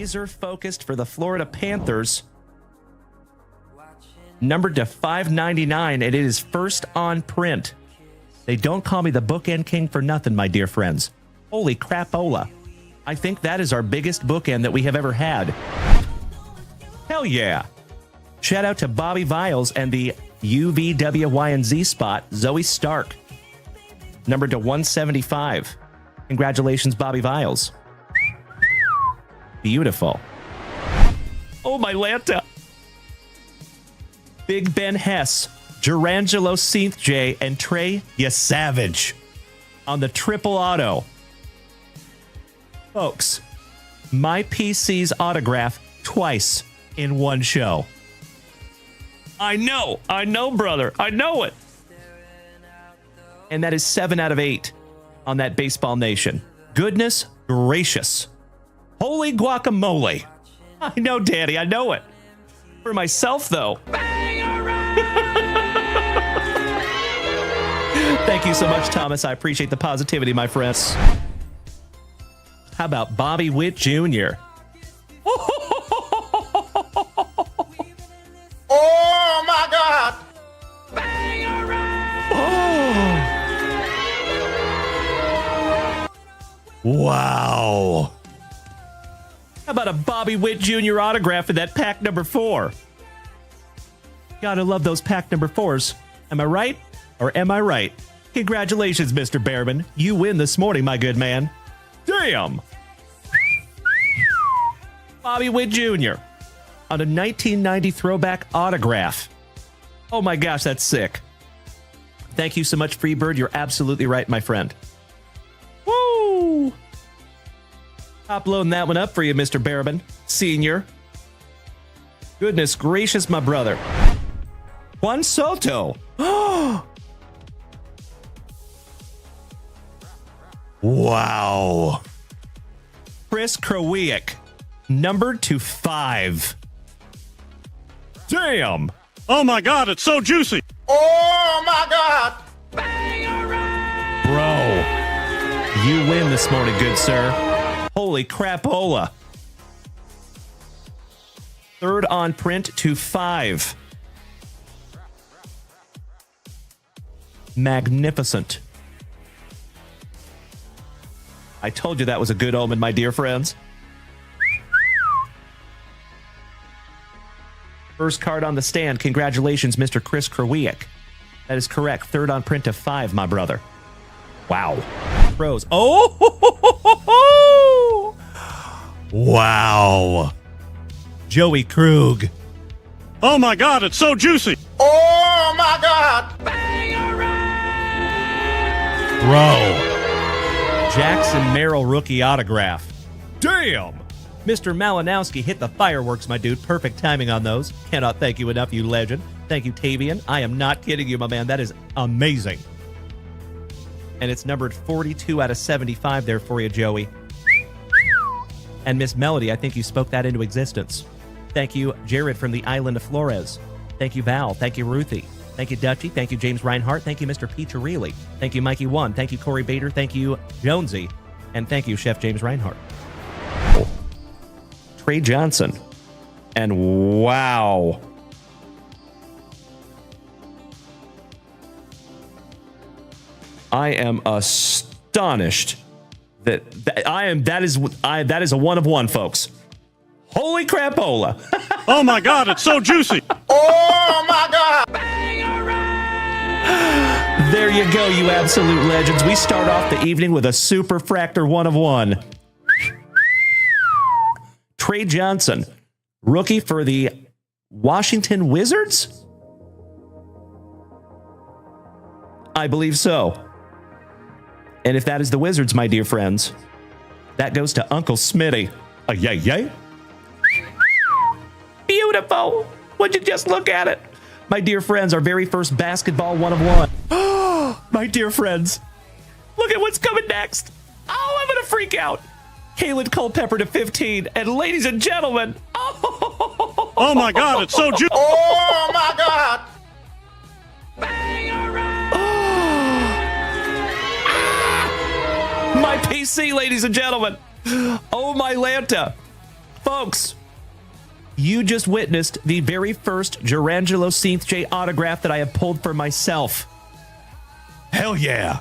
laser focused for the Florida Panthers. Numbered to $5.99, and it is first on print. They don't call me the bookend king for nothing, my dear friends. Holy crapola. I think that is our biggest bookend that we have ever had. Hell yeah. Shout out to Bobby Viles and the UVWYNZ spot, Zoe Stark. Numbered to 175. Congratulations, Bobby Viles. Beautiful. Oh, my Lanta. Big Ben Hess, Gerangelo Seath J, and Trey Yasavage on the triple auto. Folks, my PC's autograph twice in one show. I know, brother. I know it. And that is 7 out of 8 on that Baseball Nation. Goodness gracious. Holy guacamole. I know, Daddy. I know it. For myself, though. Thank you so much, Thomas. I appreciate the positivity, my friends. How about Bobby Witt Jr.? Oh, my God. Wow. How about a Bobby Witt Jr. autograph in that pack number 4? Gotta love those pack number 4s. Am I right? Or am I right? Congratulations, Mr. Behrman. You win this morning, my good man. Damn. Bobby Witt Jr. on a 1990 throwback autograph. Oh my gosh, that's sick. Thank you so much, Freebird. You're absolutely right, my friend. Woo! Top loading that one up for you, Mr. Behrman, Senior. Goodness gracious, my brother. Juan Soto. Wow. Chris Krawiec, numbered to 5. Damn. Oh my God, it's so juicy. Oh, my God. Bro, you win this morning, good sir. Holy crapola. 3rd on print to 5. Magnificent. I told you that was a good omen, my dear friends. First card on the stand. Congratulations, Mr. Chris Krawiec. That is correct. 3rd on print to 5, my brother. Wow. Pros. Oh! Wow. Joey Krug. Oh my God, it's so juicy. Oh, my God. Bro. Jackson Merrill rookie autograph. Damn! Mr. Malinowski hit the fireworks, my dude. Perfect timing on those. Cannot thank you enough, you legend. Thank you, Tavian. I am not kidding you, my man. That is amazing. And it's numbered 42 out of 75 there for you, Joey. And Miss Melody, I think you spoke that into existence. Thank you, Jared from the island of Flores. Thank you, Val. Thank you, Ruthie. Thank you, Dutchie. Thank you, James Reinhart. Thank you, Mr. Peacharelli. Thank you, Mikey One. Thank you, Corey Bader. Thank you, Jonesy. And thank you, Chef James Reinhart. Trey Johnson. And wow. I am astonished that is a 1 of 1, folks. Holy crapola. Oh my God, it's so juicy. Oh, my God. There you go, you absolute legends. We start off the evening with a super fractor 1 of 1. Trey Johnson, rookie for the Washington Wizards? I believe so. And if that is the Wizards, my dear friends, that goes to Uncle Smitty. Yay, yay. Beautiful. Would you just look at it? My dear friends, our very first basketball 1 of 1. My dear friends, look at what's coming next. Oh, I'm going to freak out. Kalen Culpepper to 15. And ladies and gentlemen, oh my God, it's so juicy. Oh, my God. My PC, ladies and gentlemen. Oh, my Lanta. Folks, you just witnessed the very first Gerangelo Seath J autograph that I have pulled for myself. Hell yeah.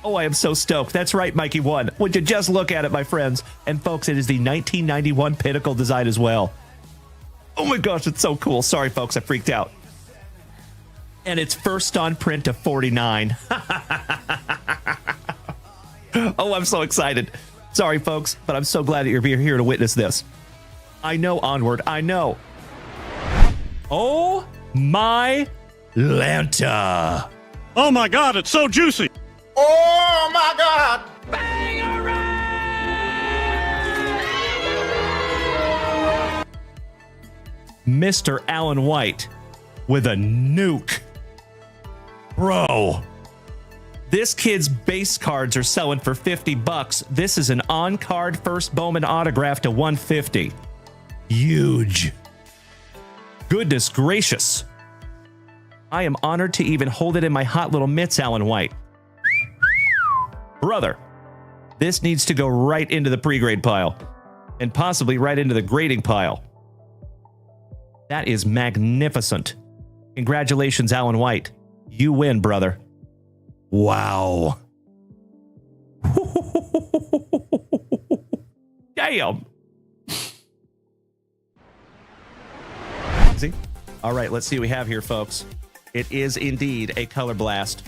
Oh, I am so stoked. That's right, Mikey won. Would you just look at it, my friends? And folks, it is the 1991 Pinnacle design as well. Oh my gosh, it's so cool. Sorry, folks, I freaked out. And it's first on print of 49. Oh, I'm so excited. Sorry, folks, but I'm so glad that you're here to witness this. I know, Onward, I know. Oh my Lanta. Oh my God, it's so juicy. Oh my God. Mr. Allen White with a nuke. Bro. This kid's base cards are selling for $50. This is an on-card first Bowman autograph to $150. Huge. Goodness gracious. I am honored to even hold it in my hot little mitts, Allen White. Brother, this needs to go right into the pre-grade pile and possibly right into the grading pile. That is magnificent. Congratulations, Allen White. You win, brother. Wow. Damn. See? All right, let's see what we have here, folks. It is indeed a color blast.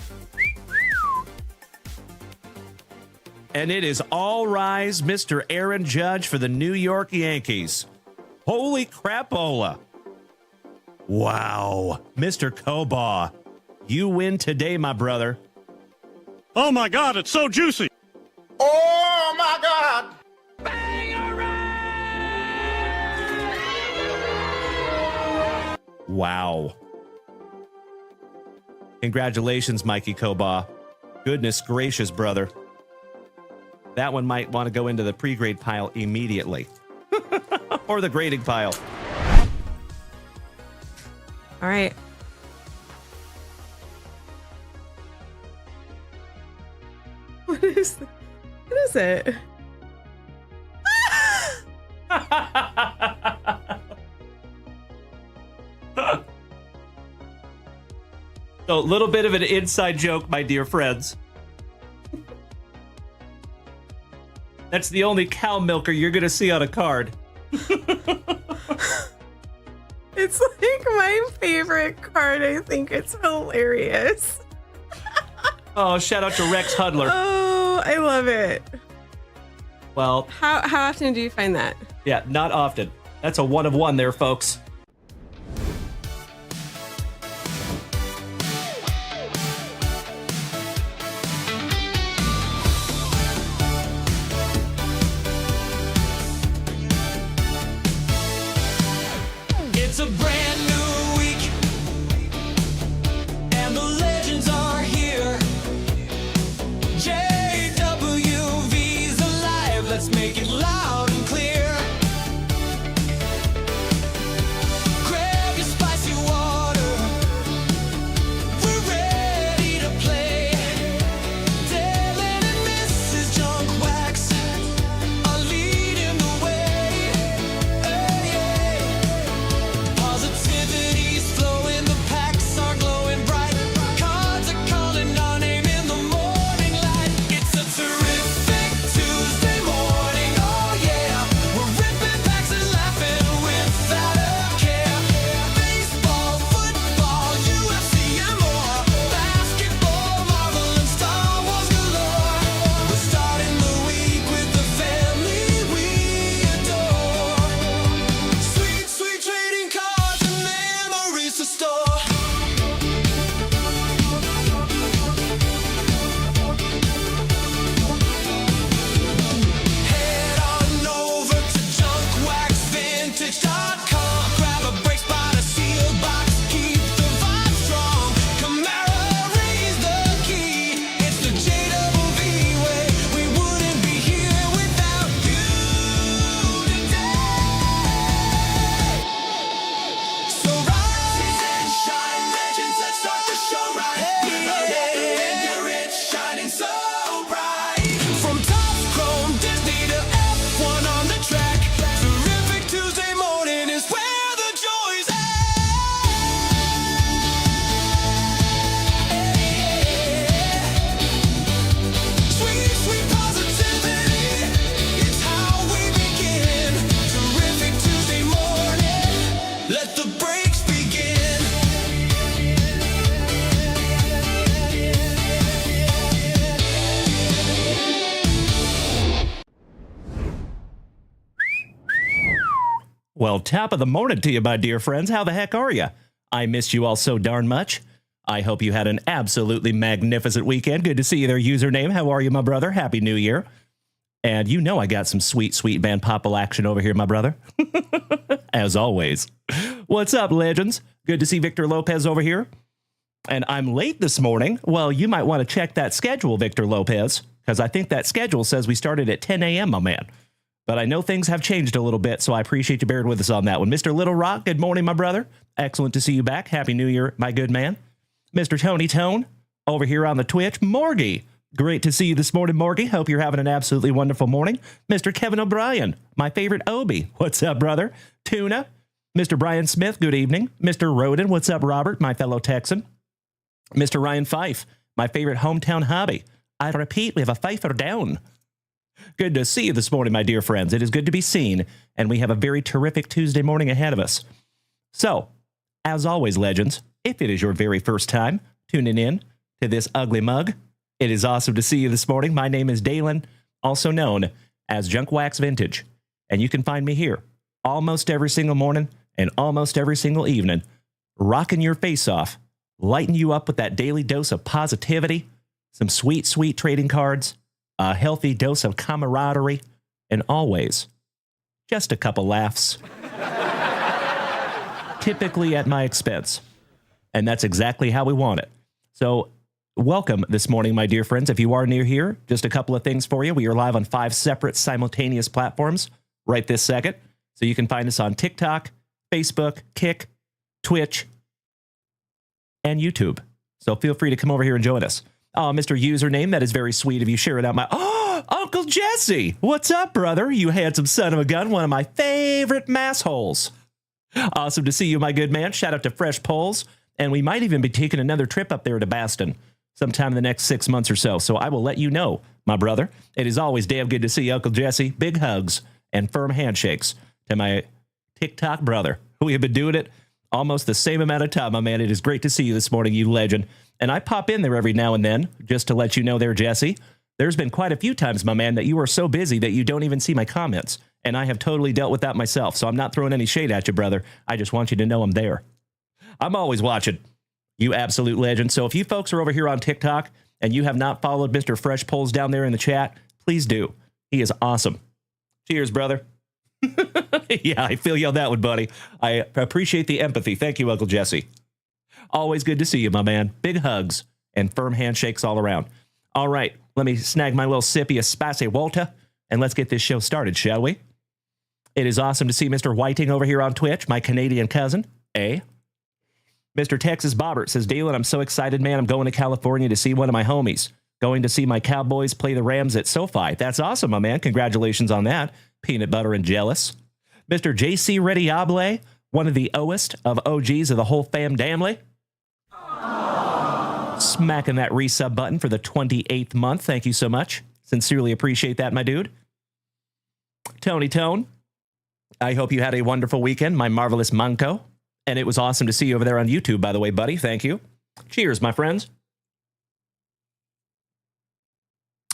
And it is all rise, Mr. Aaron Judge for the New York Yankees. Holy crapola. Wow. Mr. Kobaugh, you win today, my brother. Oh my God, it's so juicy. Oh my God. Wow. Congratulations, Mikey Kobaugh. Goodness gracious, brother. That one might want to go into the pre-grade pile immediately. Or the grading pile. All right. What is it? So, a little bit of an inside joke, my dear friends. That's the only cow milker you're going to see on a card. It's like my favorite card. I think it's hilarious. Oh, shout out to Rex Hudler. Oh, I love it. Well, How often do you find that? yeah, not often. That's a one of one there, folks. It's a brand new week, and the legends are here. JWV's alive, let's make it loud and clear. Grab your spicy water, we're ready to play. Dylan and Mrs. Junk Wax are leading the way. Hey, yeah. Positive Well, top of the morning to you, my dear friends. How the heck are you? I missed you all so darn much. I hope you had an absolutely magnificent weekend. Good to see you there, username. How are you, my brother? Happy New Year. And you know I got some sweet, sweet Van Poppel action over here, my brother. As always. What's up, legends? Good to see Victor Lopez over here. And I'm late this morning. Well, you might want to check that schedule, Victor Lopez, because I think that schedule says we started at 10 a.m., my man. But I know things have changed a little bit, so I appreciate you bearing with us on that one. Mr. Little Rock, good morning, my brother. Excellent to see you back. Happy New Year, my good man. Mr. Tony Tone, over here on the Twitch. Morgie, great to see you this morning, Morgie. Hope you're having an absolutely wonderful morning. Mr. Kevin O'Brien, my favorite Obi. What's up, brother? Tuna. Mr. Brian Smith, good evening. Mr. Roden, what's up, Robert, my fellow Texan. Mr. Ryan Fife, my favorite hometown hobby. I repeat, we have a Fifer down. Good to see you this morning, my dear friends. It is good to be seen, and we have a very terrific Tuesday morning ahead of us. So, as always, legends, if it is your very first time tuning in to this ugly mug, it is awesome to see you this morning. My name is Dalen, also known as Junk Wax Vintage, and you can find me here almost every single morning and almost every single evening, rocking your face off, lighting you up with that daily dose of positivity, some sweet, sweet trading cards, a healthy dose of camaraderie, and always just a couple laughs. Typically at my expense. And that's exactly how we want it. So welcome this morning, my dear friends. If you are near here, just a couple of things for you. We are live on 5 separate simultaneous platforms right this second. So you can find us on TikTok, Facebook, Kick, Twitch, and YouTube. So feel free to come over here and join us. Oh, Mr. Username, that is very sweet of you sharing out my... Oh, Uncle Jesse! What's up, brother? You handsome son of a gun, one of my favorite massholes. Awesome to see you, my good man. Shout out to Fresh Poles. And we might even be taking another trip up there to Baston sometime in the next 6 months or so. So I will let you know, my brother. It is always damn good to see you, Uncle Jesse. Big hugs and firm handshakes to my TikTok brother. We have been doing it almost the same amount of time, my man. It is great to see you this morning, you legend. And I pop in there every now and then, just to let you know there, Jesse. There's been quite a few times, my man, that you are so busy that you don't even see my comments. And I have totally dealt with that myself. So I'm not throwing any shade at you, brother. I just want you to know I'm there. I'm always watching, you absolute legend. So if you folks are over here on TikTok and you have not followed Mr. Fresh Poles down there in the chat, please do. He is awesome. Cheers, brother. Yeah, I feel you on that one, buddy. I appreciate the empathy. Thank you, Uncle Jesse. Always good to see you, my man. Big hugs and firm handshakes all around. All right, let me snag my little sippy of spicy water, and let's get this show started, shall we? It is awesome to see Mr. Whiting over here on Twitch, my Canadian cousin, eh? Mr. Texas Bobbert says, Dalen, I'm so excited, man. I'm going to California to see one of my homies. Going to see my Cowboys play the Rams at SoFi. That's awesome, my man. Congratulations on that. Peanut butter and jealous. Mr. JC Rediable, one of the oest of OGs of the whole fam damly. Smacking that resub button for the 28th month. Thank you so much. Sincerely appreciate that, my dude. Tony Tone, I hope you had a wonderful weekend, my marvelous Manco. And it was awesome to see you over there on YouTube, by the way, buddy. Thank you. Cheers, my friends.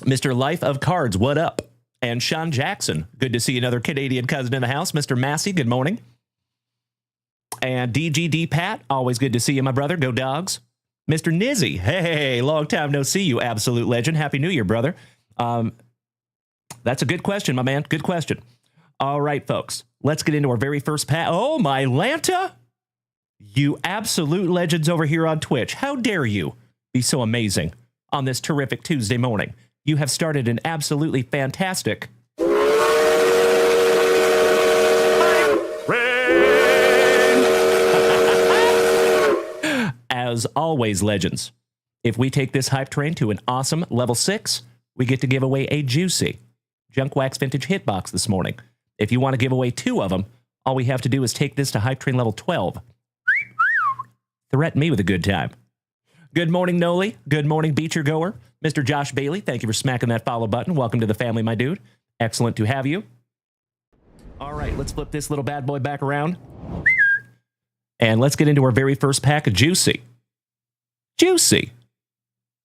Mr. Life of Cards, what up? And Sean Jackson, good to see another Canadian cousin in the house. Mr. Massey, good morning. And DGD Pat, always good to see you, my brother. Go Dogs. Mr. Nizzy, hey, long time no see you, absolute legend. Happy New Year, brother. That's a good question, my man. Good question. All right, folks, let's get into our very first pack. Oh, my Lanta. You absolute legends over here on Twitch. How dare you be so amazing on this terrific Tuesday morning? You have started an absolutely fantastic... As always, legends, if we take this hype train to an awesome level 6, we get to give away a juicy Junk Wax Vintage Hitbox this morning. If you want to give away 2 of them, all we have to do is take this to hype train level 12. Threaten me with a good time. Good morning, Noli. Good morning, Beecher Goer. Mr. Josh Bailey, thank you for smacking that follow button. Welcome to the family, my dude. Excellent to have you. All right, let's flip this little bad boy back around. And let's get into our very first pack of Juicy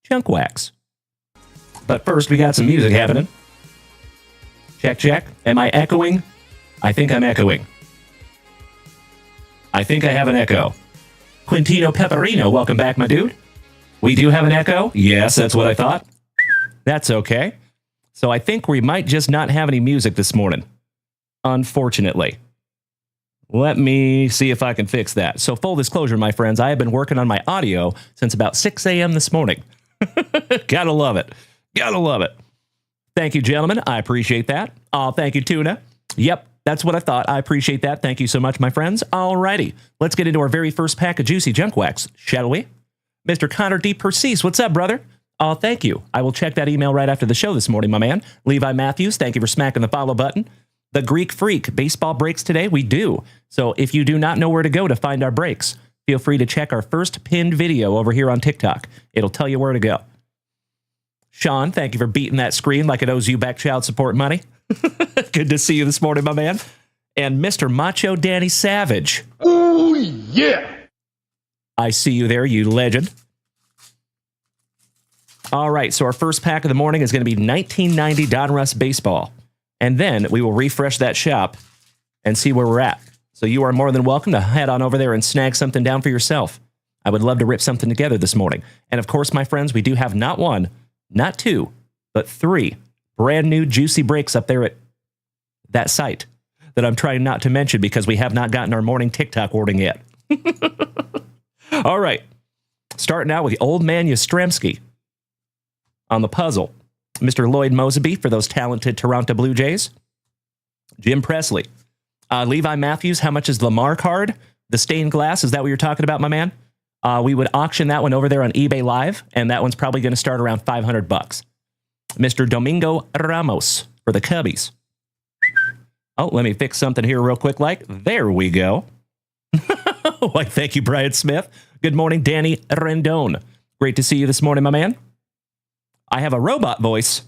Junk Wax. But first, we got some music happening. Check, check. Am I echoing? I think I'm echoing. I think I have an echo. Quintino Pepperino, welcome back, my dude. We do have an echo? Yes, that's what I thought. That's okay. So I think we might just not have any music this morning, unfortunately. Let me see if I can fix that. So full disclosure, my friends, I have been working on my audio since about 6 a.m. this morning. Gotta love it. Gotta love it. Thank you, gentlemen. I appreciate that. Oh, thank you, Tuna. Yep, that's what I thought. I appreciate that. Thank you so much, my friends. Alrighty, let's get into our very first pack of juicy junk wax, shall we? Mr. Connor D. Persis, what's up, brother? Oh, thank you. I will check that email right after the show this morning, my man. Levi Matthews, thank you for smacking the follow button. The Greek Freak, baseball breaks today? We do. So if you do not know where to go to find our breaks, feel free to check our first pinned video over here on TikTok. It'll tell you where to go. Sean, thank you for beating that screen like it owes you back child support money. Good to see you this morning, my man. And Mr. Macho Danny Savage. Oh, yeah. I see you there, you legend. All right, so our first pack of the morning is going to be 1990 Donruss Baseball. And then we will refresh that shop and see where we're at. So you are more than welcome to head on over there and snag something down for yourself. I would love to rip something together this morning. And of course, my friends, we do have not one, not two, but three brand new juicy breaks up there at that site that I'm trying not to mention because we have not gotten our morning TikTok wording yet. All right, starting out with the old man Yastrzemski on the puzzle. Mr. Lloyd Moseby for those talented Toronto Blue Jays. Jim Presley. Levi Matthews, how much is the Lamar card? The stained glass, is that what you're talking about, my man? We would auction that one over there on eBay Live, and that one's probably going to start around $500. Mr. Domingo Ramos for the Cubbies. Oh, let me fix something here real quick like. There we go. Why, thank you, Brian Smith. Good morning, Danny Rendon. Great to see you this morning, my man. I have a robot voice.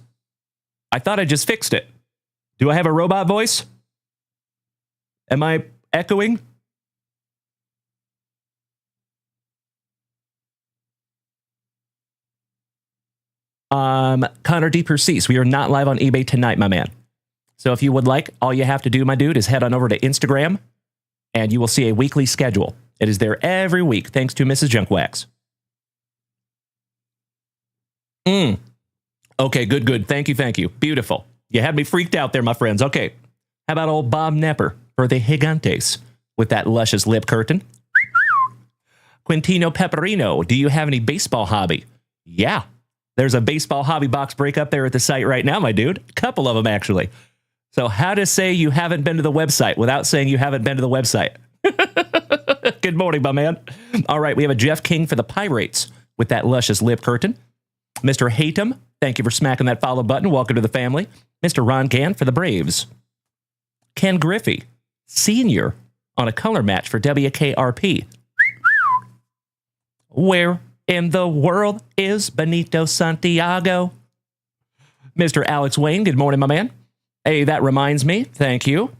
I thought I just fixed it. Do I have a robot voice? Am I echoing? Connor D. Persis, we are not live on eBay tonight, my man. So if you would like, all you have to do, my dude, is head on over to Instagram, and you will see a weekly schedule. It is there every week, thanks to Mrs. Junkwax. Okay, good. Thank you. Beautiful. You had me freaked out there, my friends. Okay. How about old Bob Nepper for the Gigantes with that luscious lip curtain? Quintino Pepperino, do you have any baseball hobby? Yeah. There's a baseball hobby box break up there at the site right now, my dude. A couple of them, actually. So how to say you haven't been to the website without saying you haven't been to the website. Good morning, my man. All right, we have a Jeff King for the Pirates with that luscious lip curtain. Mr. Hatem, thank you for smacking that follow button. Welcome to the family. Mr. Ron Gann for the Braves. Ken Griffey, Sr. on a color match for WKRP. Where in the world is Benito Santiago? Mr. Alex Wayne, good morning, my man. Hey, that reminds me. Thank you.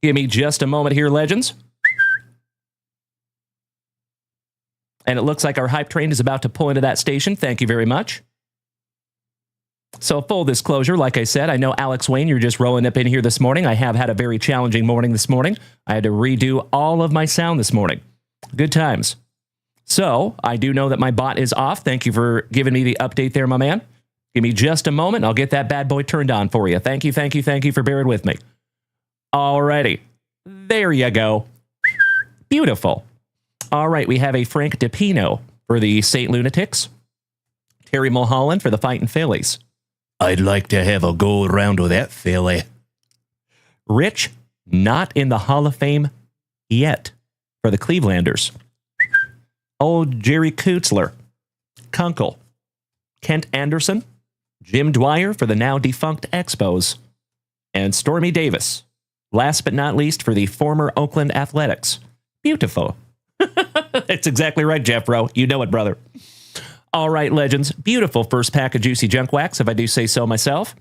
Give me just a moment here, legends. And it looks like our hype train is about to pull into that station. Thank you very much. So full disclosure, like I said, I know Alex Wayne, you're just rolling up in here this morning. I have had a very challenging morning this morning. I had to redo all of my sound this morning. Good times. So I do know that my bot is off. Thank you for giving me the update there, my man. Give me just a moment. I'll get that bad boy turned on for you. Thank you for bearing with me. Alrighty. There you go. Beautiful. All right, we have a Frank DiPino for the St. Lunatics. Terry Mulholland for the Fightin' Phillies. I'd like to have a go around with that Philly. Rich, not in the Hall of Fame yet for the Clevelanders. Old Jerry Kutzler. Kunkel. Kent Anderson. Jim Dwyer for the now defunct Expos. And Stormy Davis. Last but not least for the former Oakland Athletics. Beautiful. It's exactly right, Jeffro. You know it, brother. All right, legends. Beautiful first pack of juicy junk wax, if I do say so myself.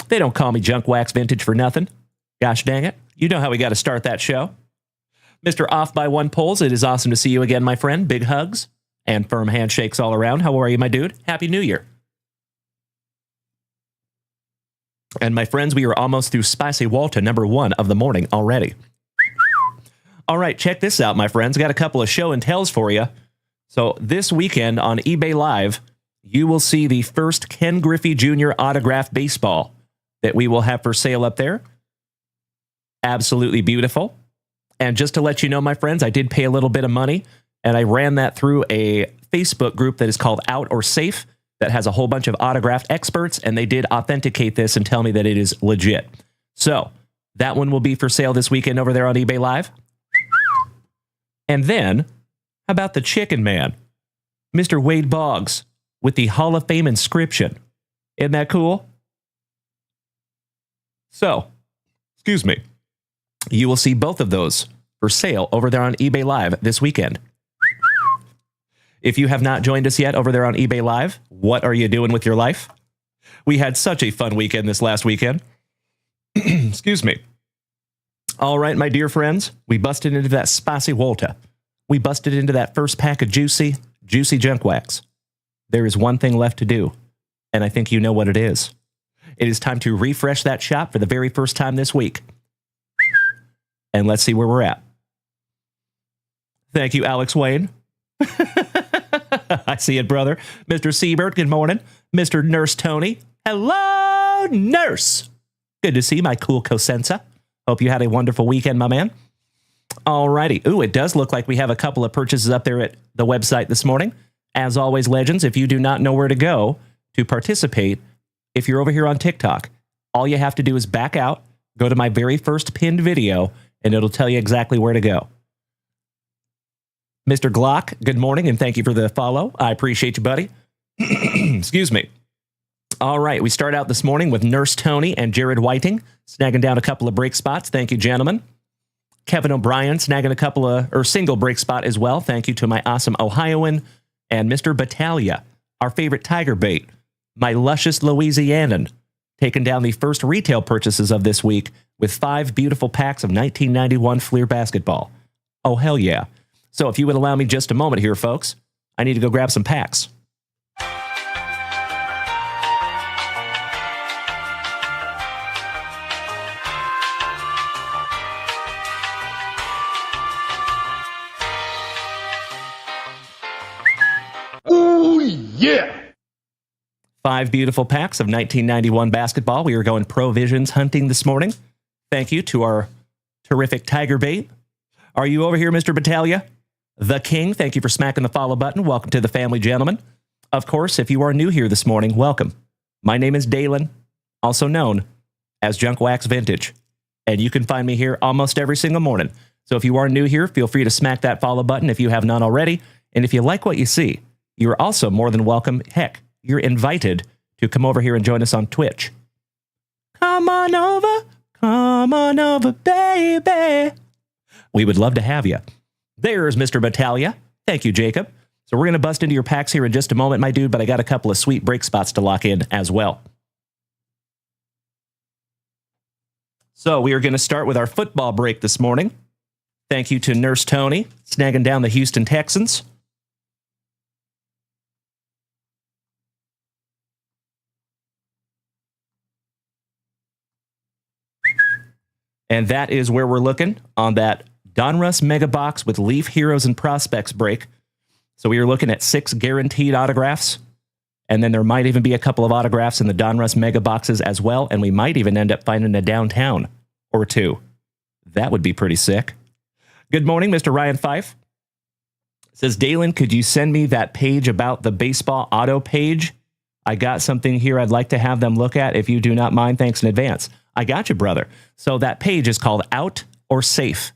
They don't call me Junk Wax Vintage for nothing. Gosh dang it. You know how we got to start that show. Mr. Off by One Polls, it is awesome to see you again, my friend. Big hugs and firm handshakes all around. How are you, my dude? Happy New Year. And my friends, we are almost through Spicy Walter, number 1 of the morning already. All right, check this out, my friends. Got a couple of show and tells for you. So this weekend on eBay Live, you will see the first Ken Griffey Jr. autographed baseball that we will have for sale up there. Absolutely beautiful. And just to let you know, my friends, I did pay a little bit of money, and I ran that through a Facebook group that is called Out or Safe that has a whole bunch of autographed experts, and they did authenticate this and tell me that it is legit. So that one will be for sale this weekend over there on eBay Live. And then, how about the Chicken Man? Mr. Wade Boggs with the Hall of Fame inscription. Isn't that cool? So, excuse me. You will see both of those for sale over there on eBay Live this weekend. If you have not joined us yet over there on eBay Live, what are you doing with your life? We had such a fun weekend this last weekend. Excuse me. All right, my dear friends, we busted into that spicy Walter. We busted into that first pack of juicy junk wax. There is one thing left to do, and I think you know what it is. It is time to refresh that shop for the very first time this week. And let's see where we're at. Thank you, Alex Wayne. I see it, brother. Mr. Siebert, good morning. Mr. Nurse Tony. Hello, Nurse. Good to see my cool Cosenza. Hope you had a wonderful weekend, my man. All righty. Ooh, it does look like we have a couple of purchases up there at the website this morning. As always, legends, if you do not know where to go to participate, if you're over here on TikTok, all you have to do is back out, go to my very first pinned video, and it'll tell you exactly where to go. Mr. Glock, good morning, and thank you for the follow. I appreciate you, buddy. Excuse me. All right, we start out this morning with Nurse Tony and Jared Whiting, snagging down a couple of break spots. Thank you, gentlemen. Kevin O'Brien snagging a couple of, or single break spot as well. Thank you to my awesome Ohioan. And Mr. Battaglia, our favorite tiger bait, my luscious Louisianan, taking down the first retail purchases of this week with 5 beautiful packs of 1991 Fleer basketball. Oh, hell yeah. So if you would allow me just a moment here, folks, I need to go grab some packs. Ooh, yeah. 5 beautiful packs of 1991 basketball. We are going Provisions hunting this morning. Thank you to our terrific tiger bait. Are you over here, Mr. Battaglia? The King, thank you for smacking the follow button. Welcome to the family, gentlemen. Of course, if you are new here this morning, welcome. My name is Dalen, also known as Junk Wax Vintage, and you can find me here almost every single morning. So if you are new here, feel free to smack that follow button if you have not already. And if you like what you see, you're also more than welcome. Heck, you're invited to come over here and join us on Twitch. Come on over, baby. We would love to have you. There's Mr. Battaglia. Thank you, Jacob. So we're going to bust into your packs here in just a moment, my dude, but I got a couple of sweet break spots to lock in as well. So we are going to start with our football break this morning. Thank you to Nurse Tony, snagging down the Houston Texans. And that is where we're looking on that Donruss Mega Box with Leaf Heroes and Prospects break. So we are looking at 6 guaranteed autographs. And then there might even be a couple of autographs in the Donruss Mega Boxes as well. And we might even end up finding a downtown or 2. That would be pretty sick. Good morning, Mr. Ryan Fife. Says, Dalen, could you send me that page about the baseball auto page? I got something here I'd like to have them look at if you do not mind. Thanks in advance. I got you, brother. So that page is called Out or Safe.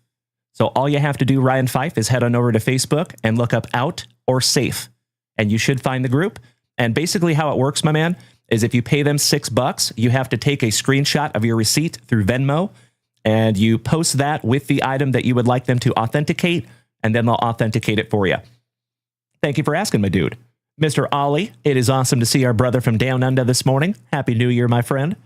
So all you have to do, Ryan Fife, is head on over to Facebook and look up Out or Safe. And you should find the group. And basically how it works, my man, is if you pay them $6, you have to take a screenshot of your receipt through Venmo, and you post that with the item that you would like them to authenticate, and then they'll authenticate it for you. Thank you for asking, my dude. Mr. Ollie, it is awesome to see our brother from Down Under this morning. Happy New Year, my friend.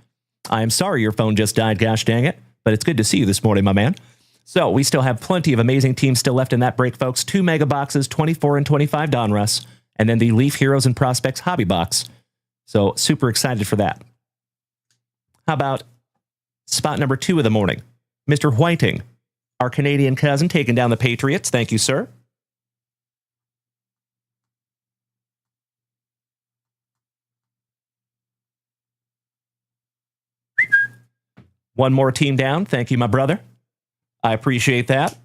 I am sorry your phone just died, gosh dang it, but it's good to see you this morning, my man. So we still have plenty of amazing teams still left in that break, folks. 2 mega boxes, 24 and 25 Donruss, and then the Leaf Heroes and Prospects hobby box. So super excited for that. How about spot number 2 of the morning? Mr. Whiting Our Canadian cousin taking down the Patriots. Thank you, sir. One more team down. Thank you, my brother. I appreciate that.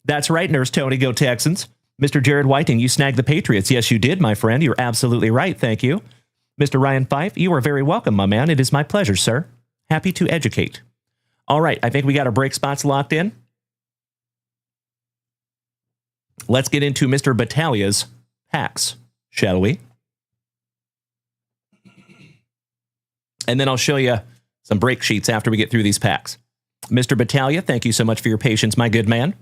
That's right, Nurse Tony. Go Texans. Mr. Jared Whiting, you snagged the Patriots. Yes, you did, my friend. You're absolutely right. Thank you. Mr. Ryan Fife, you are very welcome, my man. It is my pleasure, sir. Happy to educate. All right, I think we got our break spots locked in. Let's get into Mr. Battalia's packs, shall we? And then I'll show you some break sheets after we get through these packs. Mr. Battaglia, thank you so much for your patience, my good man.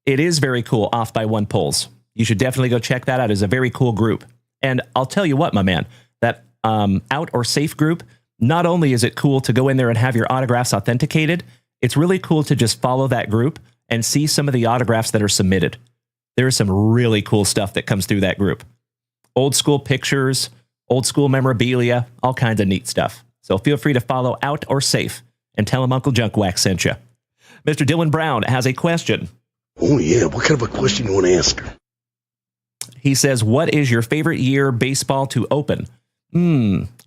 It is very cool, Off by One polls. You should definitely go check that out. It's a very cool group. And I'll tell you what, my man, that out or safe group, not only is it cool to go in there and have your autographs authenticated, it's really cool to just follow that group and see some of the autographs that are submitted. There is some really cool stuff that comes through that group. Old school pictures, old school memorabilia, all kinds of neat stuff. So feel free to follow Out or Safe and tell him Uncle Junkwax sent you. Mr. Dylan Brown has a question. Oh, yeah. What kind of a question you want to ask her? He says, what is your favorite year baseball to open?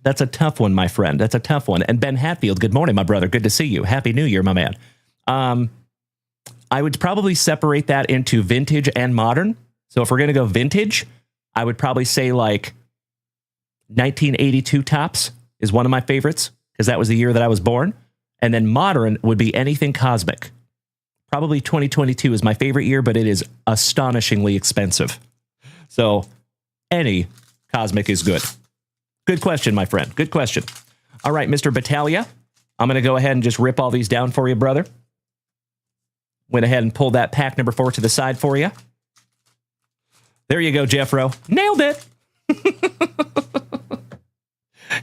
That's a tough one, my friend. That's a tough one. And Ben Hatfield, good morning, my brother. Good to see you. Happy New Year, my man. I would probably separate that into vintage and modern. So if we're going to go vintage, I would probably say like 1982 tops is one of my favorites because that was the year that I was born. And then modern would be anything cosmic. Probably 2022 is my favorite year, but it is astonishingly expensive. So any cosmic is good. Good question, my friend. Good question. All right, Mr. Battaglia, I'm going to go ahead and just rip all these down for you, brother. Went ahead and pulled that pack number 4 to the side for you. There you go, Jeffro. Nailed it.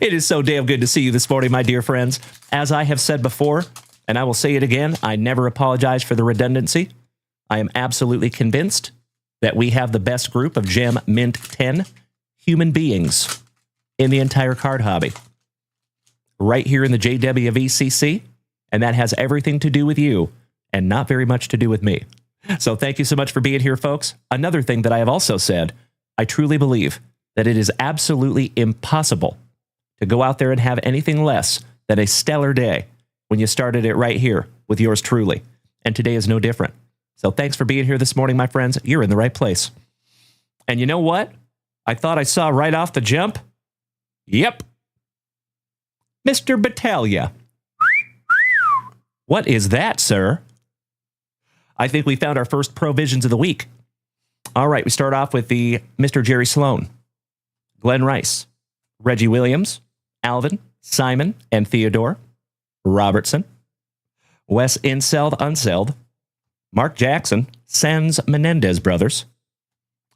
It is so damn good to see you this morning, my dear friends. As I have said before, and I will say it again, I never apologize for the redundancy. I am absolutely convinced that we have the best group of Gem Mint 10 human beings in the entire card hobby. Right here in the JW of ECC, and that has everything to do with you and not very much to do with me. So thank you so much for being here, folks. Another thing that I have also said, I truly believe that it is absolutely impossible to go out there and have anything less than a stellar day when you started it right here with yours truly. And today is no different. So thanks for being here this morning, my friends. You're in the right place. And you know what? I thought I saw right off the jump. Yep. Mr. Battaglia. What is that, sir? I think we found our first provisions of the week. All right, we start off with the Mr. Jerry Sloan, Glenn Rice, Reggie Williams, Alvin, Simon, and Theodore, Robertson, Wes Unseld, Mark Jackson, Sans Menendez brothers,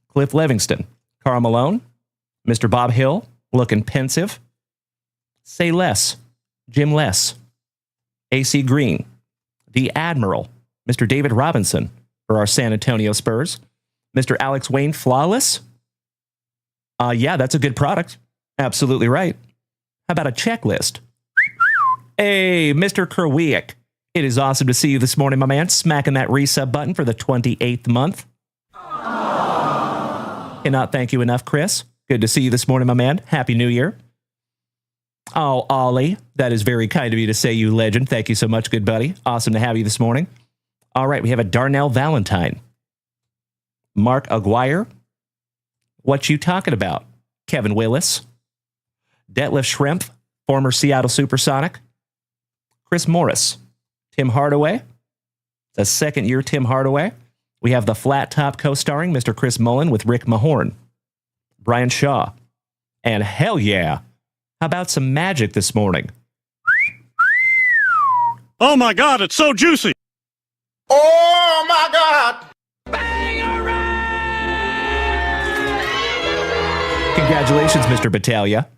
Cliff Livingston, Carl Malone, Mr. Bob Hill, looking pensive, Say Less, Jim Less, AC Green, The Admiral, Mr. David Robinson for our San Antonio Spurs, Mr. Alex Wayne Flawless. Yeah, that's a good product. Absolutely right. How about a checklist? Hey, Mr. Kerwiak. It is awesome to see you this morning, my man. Smacking that resub button for the 28th month. Cannot thank you enough, Chris. Good to see you this morning, my man. Happy New Year. Oh, Ollie, that is very kind of you to say, you legend. Thank you so much, good buddy. Awesome to have you this morning. All right, we have a Darnell Valentine. Mark Aguirre. What you talking about? Kevin Willis. Detlef Schrempf, former Seattle Supersonic. Chris Morris. Tim Hardaway. It's a second-year Tim Hardaway. We have the flat top co-starring Mr. Chris Mullen with Rick Mahorn. Brian Shaw. And hell yeah, how about some Magic this morning? Oh my God, it's so juicy. Oh, my God. Congratulations, Mr. Battaglia.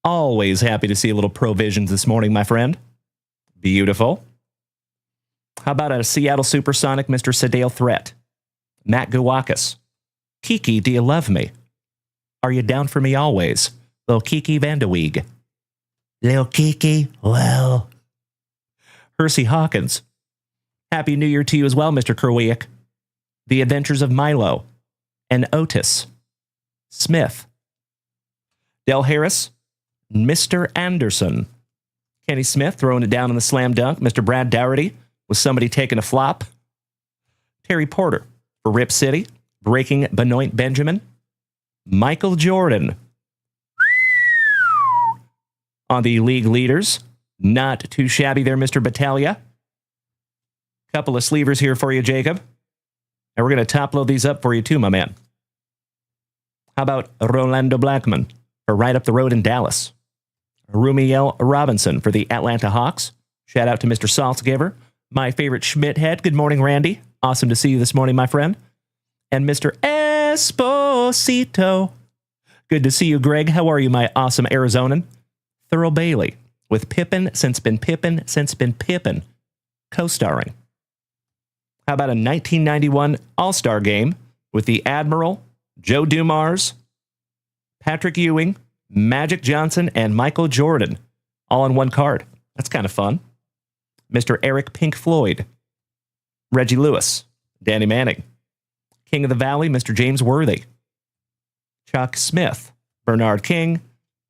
Always happy to see a little provisions this morning, my friend. Beautiful. How about a Seattle Supersonic, Mr. Sedale Threat? Matt Gawakis. Kiki, do you love me? Are you down for me always? Lil Kiki Vandeweeg. Lil Kiki, well. Hersey Hawkins. Happy New Year to you as well, Mr. Kerwiak. The Adventures of Milo and Otis Smith. Del Harris, Mr. Anderson. Kenny Smith throwing it down in the slam dunk. Mr. Brad Dougherty with somebody taking a flop. Terry Porter for Rip City, breaking Benoit Benjamin. Michael Jordan. On the league leaders, not too shabby there, Mr. Battaglia. Couple of sleevers here for you, Jacob. And we're going to top load these up for you too, my man. How about Rolando Blackman for right up the road in Dallas? Rumiel Robinson for the Atlanta Hawks. Shout out to Mr. Saltzgiver. My favorite Schmidt head. Good morning, Randy. Awesome to see you this morning, my friend. And Mr. Esposito. Good to see you, Greg. How are you, my awesome Arizonan? Thurl Bailey with Pippin since been Pippin since been Pippin. Co-starring. How about a 1991 All-Star game with the Admiral, Joe Dumars, Patrick Ewing, Magic Johnson, and Michael Jordan, all on one card. That's kind of fun. Mr. Eric Pink Floyd, Reggie Lewis, Danny Manning, King of the Valley, Mr. James Worthy, Chuck Smith, Bernard King,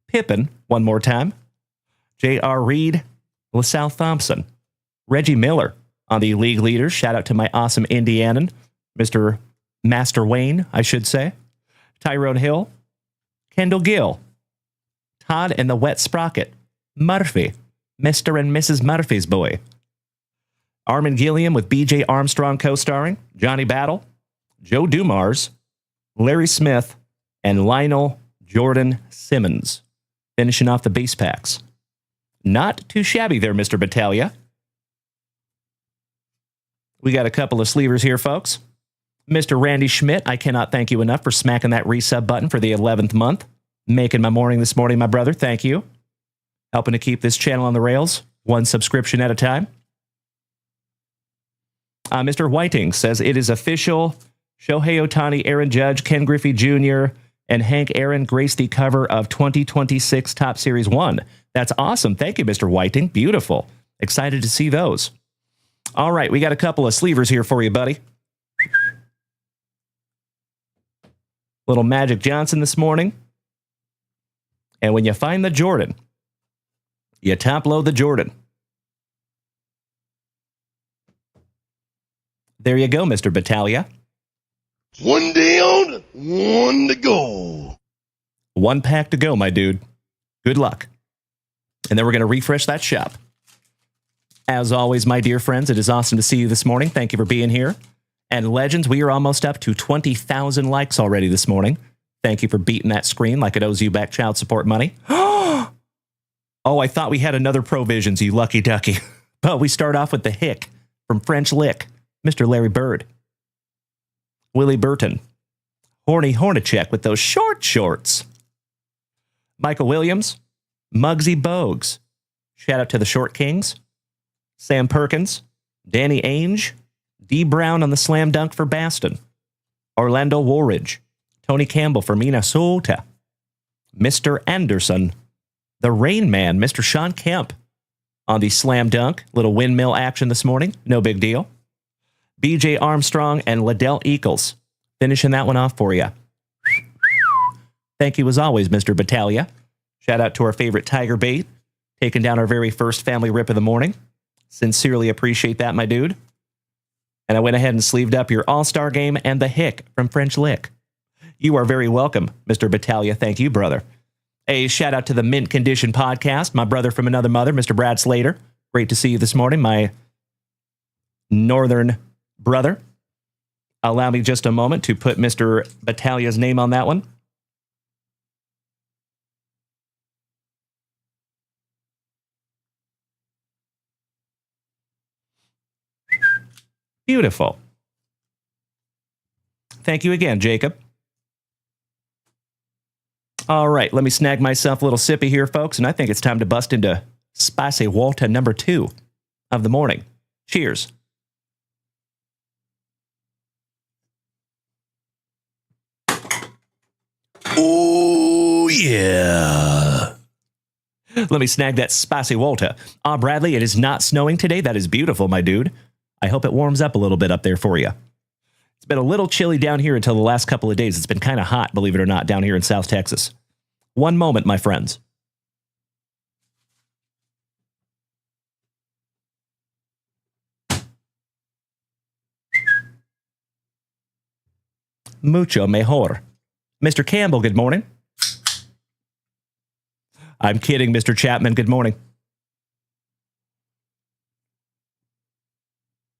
Pippin, one more time, J.R. Reed, LaSalle Thompson, Reggie Miller on the league leaders. Shout out to my awesome Indianan, Mr. Master Wayne, I should say, Tyrone Hill, Kendall Gill, Todd and the Wet Sprocket, Murphy, Mr. and Mrs. Murphy's boy, Armin Gilliam with BJ Armstrong co-starring, Johnny Battle, Joe Dumars, Larry Smith, and Lionel Jordan Simmons, finishing off the base packs. Not too shabby there, Mr. Battaglia. We got a couple of sleevers here, folks. Mr. Randy Schmidt, I cannot thank you enough for smacking that resub button for the 11th month. Making my morning this morning, my brother. Thank you. Helping to keep this channel on the rails, one subscription at a time. Mr. Whiting says it is official. Shohei Ohtani, Aaron Judge, Ken Griffey Jr., and Hank Aaron grace the cover of 2026 Top Series 1. That's awesome. Thank you, Mr. Whiting. Beautiful. Excited to see those. All right, we got a couple of sleevers here for you, buddy. Little Magic Johnson this morning. And when you find the Jordan, you top load the Jordan. There you go, Mr. Battaglia. One down, one to go. One pack to go, my dude. Good luck. And then we're going to refresh that shop. As always, my dear friends, it is awesome to see you this morning. Thank you for being here. And Legends, we are almost up to 20,000 likes already this morning. Thank you for beating that screen like it owes you back child support money. Oh, I thought we had another Provisions, you lucky ducky. But we start off with the Hick from French Lick, Mr. Larry Bird. Willie Burton. Horny Hornacek with those short shorts. Michael Williams. Muggsy Bogues. Shout out to the Short Kings. Sam Perkins. Danny Ainge. D. Brown on the slam dunk for Baston. Orlando Woolridge. Tony Campbell for Minnesota. Mr. Anderson. The Rain Man, Mr. Sean Kemp on the slam dunk. Little windmill action this morning. No big deal. BJ Armstrong and Liddell Eccles finishing that one off for you. Thank you as always, Mr. Battaglia. Shout out to our favorite Tiger Bait, taking down our very first family rip of the morning. Sincerely appreciate that, my dude. And I went ahead and sleeved up your All-Star Game and the Hick from French Lick. You are very welcome, Mr. Battaglia. Thank you, brother. A shout out to the Mint Condition Podcast, my brother from another mother, Mr. Brad Slater. Great to see you this morning, my northern brother. Allow me just a moment to put Mr. Battaglia's name on that one. Beautiful. Thank you again, Jacob. All right, let me snag myself a little sippy here, folks, and I think it's time to bust into Spicy Water number 2 of the morning. Cheers. Oh, yeah. Let me snag that spicy water. Bradley, it is not snowing today. That is beautiful, my dude. I hope it warms up a little bit up there for you. It's been a little chilly down here until the last couple of days. It's been kind of hot, believe it or not, down here in South Texas. One moment, my friends. Mucho mejor. Mr. Campbell, good morning. I'm kidding, Mr. Chapman, good morning.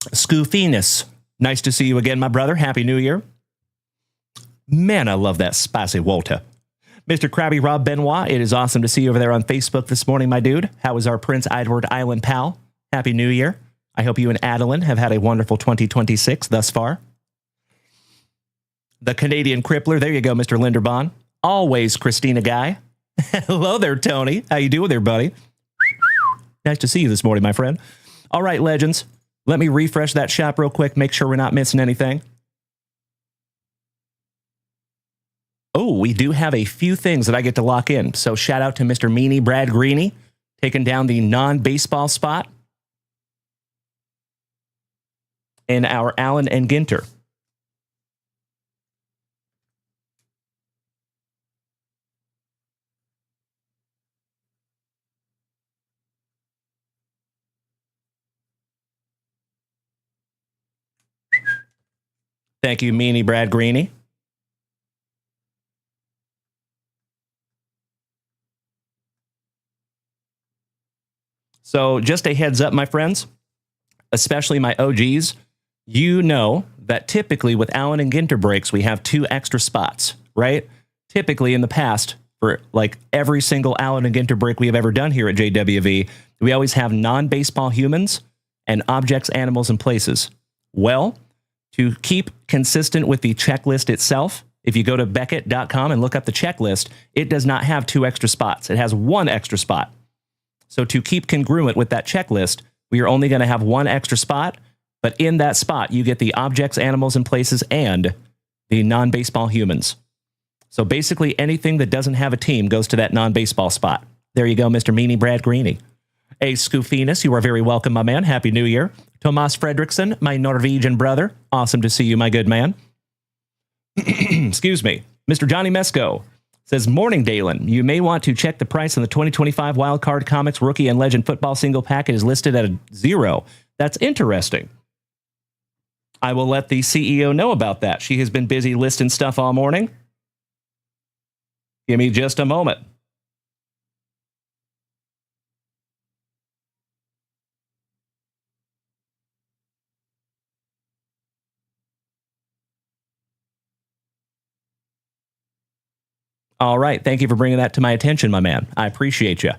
Scoofiness, nice to see you again, my brother. Happy New Year. Man, I love that spicy water. Mr. Krabby Rob Benoit, it is awesome to see you over there on Facebook this morning, my dude. How is our Prince Edward Island pal? Happy New Year. I hope you and Adeline have had a wonderful 2026 thus far. The Canadian Crippler, there you go, Mr. Linderbahn. Always Christina Guy. Hello there, Tony. How you doing there, buddy? Nice to see you this morning, my friend. All right, legends. Let me refresh that shop real quick, make sure we're not missing anything. Oh, we do have a few things that I get to lock in. So shout out to Mr. Meanie Brad Greeny, taking down the non-baseball spot in our Allen and Ginter. Thank you, Meanie Brad Greeny. So just a heads up, my friends, especially my OGs, you know that typically with Allen and Ginter breaks, we have 2 extra spots, right? Typically in the past, for like every single Allen and Ginter break we have ever done here at JWV, we always have non-baseball humans and objects, animals, and places. Well, to keep consistent with the checklist itself, if you go to Beckett.com and look up the checklist, it does not have 2 extra spots. It has 1 extra spot. So to keep congruent with that checklist, we are only going to have 1 extra spot, but in that spot, you get the objects, animals, and places, and the non-baseball humans. So basically, anything that doesn't have a team goes to that non-baseball spot. There you go, Mr. Meanie Brad Greeny. A Scoofiness, you are very welcome, my man. Happy New Year. Tomas Fredrickson, my Norwegian brother. Awesome to see you, my good man. Excuse me. Mr. Johnny Mesco says, morning, Dalen. You may want to check the price on the 2025 Wild Card Comics Rookie and Legend Football single pack. It is listed at $0. That's interesting. I will let the CEO know about that. She has been busy listing stuff all morning. Give me just a moment. All right. Thank you for bringing that to my attention, my man. I appreciate you.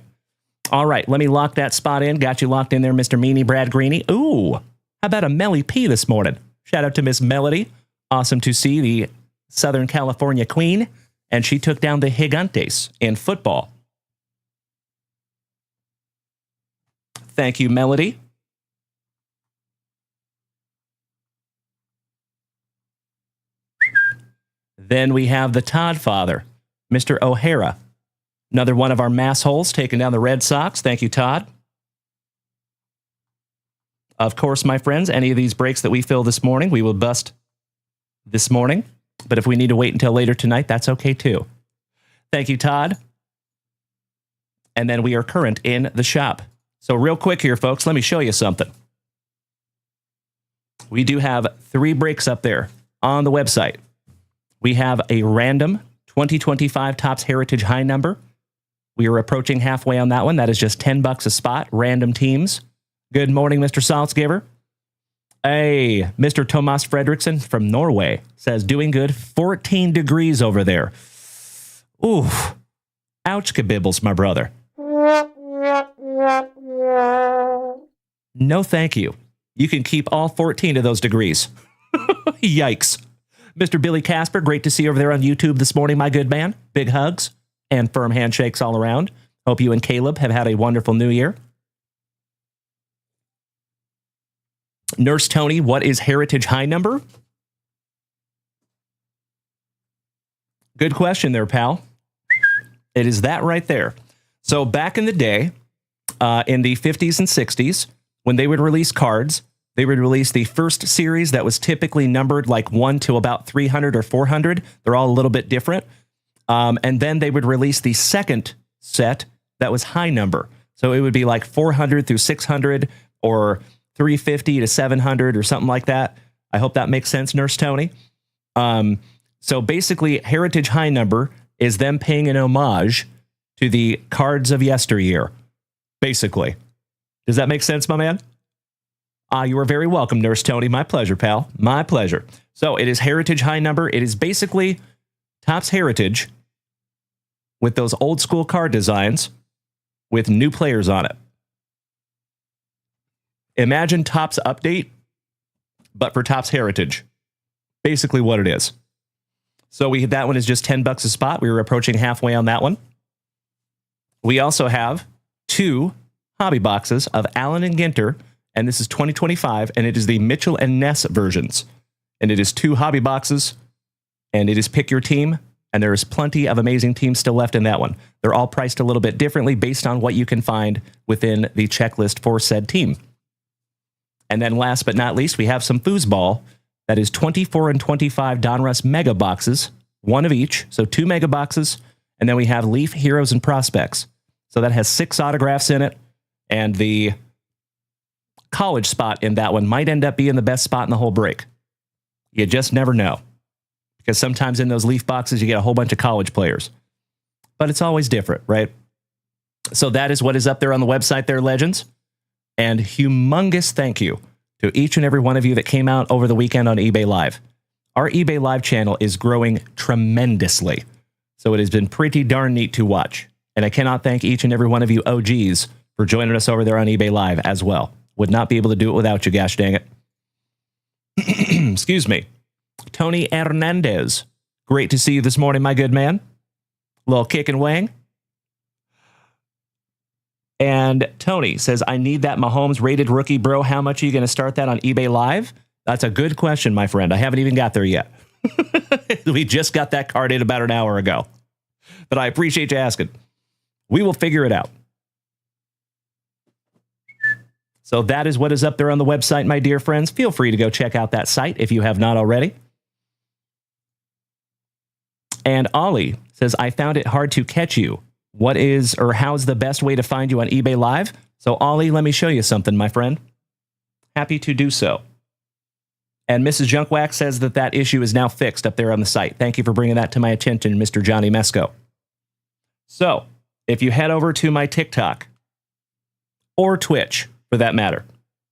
All right. Let me lock that spot in. Got you locked in there, Mr. Meanie Brad Greeny. Ooh, how about a Melly P this morning? Shout out to Miss Melody. Awesome to see the Southern California Queen. And she took down the Gigantes in football. Thank you, Melody. Then we have the Todd father, Mr. O'Hara. Another one of our mass holes taking down the Red Sox. Thank you, Todd. Of course, my friends, any of these breaks that we fill this morning, we will bust this morning. But if we need to wait until later tonight, that's okay too. Thank you, Todd. And then we are current in the shop. So real quick here, folks, let me show you something. We do have 3 breaks up there on the website. We have a random 2025 Topps Heritage High number. We are approaching halfway on that one. That is just $10 a spot, random teams. Good morning, Mr. Saltzgiver. Hey, Mr. Tomas Fredrickson from Norway says, doing good, 14 degrees over there. Oof. Ouch, kabibbles, my brother. No, thank you. You can keep all 14 of those degrees. Yikes. Mr. Billy Casper, great to see you over there on YouTube this morning, my good man. Big hugs and firm handshakes all around. Hope you and Caleb have had a wonderful new year. Nurse Tony, what is Heritage High number? Good question there, pal. It is that right there. So back in the day, in the 50s and 60s, when they would release cards, They would release the first series that was typically numbered like 1 to about 300 or 400. They're all a little bit different. And then they would release the second set that was high number. So it would be like 400 through 600 or 350 to 700 or something like that. I hope that makes sense, Nurse Tony. So basically, Heritage High Number is them paying an homage to the cards of yesteryear, basically. Does that make sense, my man? You are very welcome, Nurse Tony. My pleasure, pal. My pleasure. So it is Heritage High Number. It is basically Topps Heritage with those old school card designs with new players on it. Imagine Topps Update, but for Topps Heritage. Basically what it is. So that one is just $10 a spot. We were approaching halfway on that one. We also have 2 hobby boxes of Allen Ginter, and this is 2025, and it is the Mitchell and Ness versions. And it is 2 hobby boxes, and it is pick your team, and there is plenty of amazing teams still left in that one. They're all priced a little bit differently based on what you can find within the checklist for said team. And then last but not least, we have some foosball. That is 24 and 25 Donruss mega boxes, 1 of each, so 2 mega boxes, and then we have Leaf Heroes and Prospects. So that has 6 autographs in it, and the college spot in that one might end up being the best spot in the whole break. You just never know, because sometimes in those Leaf boxes you get a whole bunch of college players, but it's always different, right? So that is what is up there on the website there, Legends, and humongous thank you to each and every one of you that came out over the weekend on eBay Live. Our eBay Live channel is growing tremendously, so it has been pretty darn neat to watch. And I cannot thank each and every one of you OGs for joining us over there on eBay Live as well. Would not be able to do it without you, gosh dang it. Excuse me. Tony Hernandez, great to see you this morning, my good man. Little kick and wang. And Tony says, I need that Mahomes rated rookie, bro. How much are you going to start that on eBay Live? That's a good question, my friend. I haven't even got there yet. We just got that card in about an hour ago. But I appreciate you asking. We will figure it out. So that is what is up there on the website, my dear friends. Feel free to go check out that site if you have not already. And Ollie says, I found it hard to catch you. What is or how's the best way to find you on eBay Live? So Ollie, let me show you something, my friend. Happy to do so. And Mrs. Junkwax says that that issue is now fixed up there on the site. Thank you for bringing that to my attention, Mr. Johnny Mesco. So if you head over to my TikTok or Twitch, for that matter,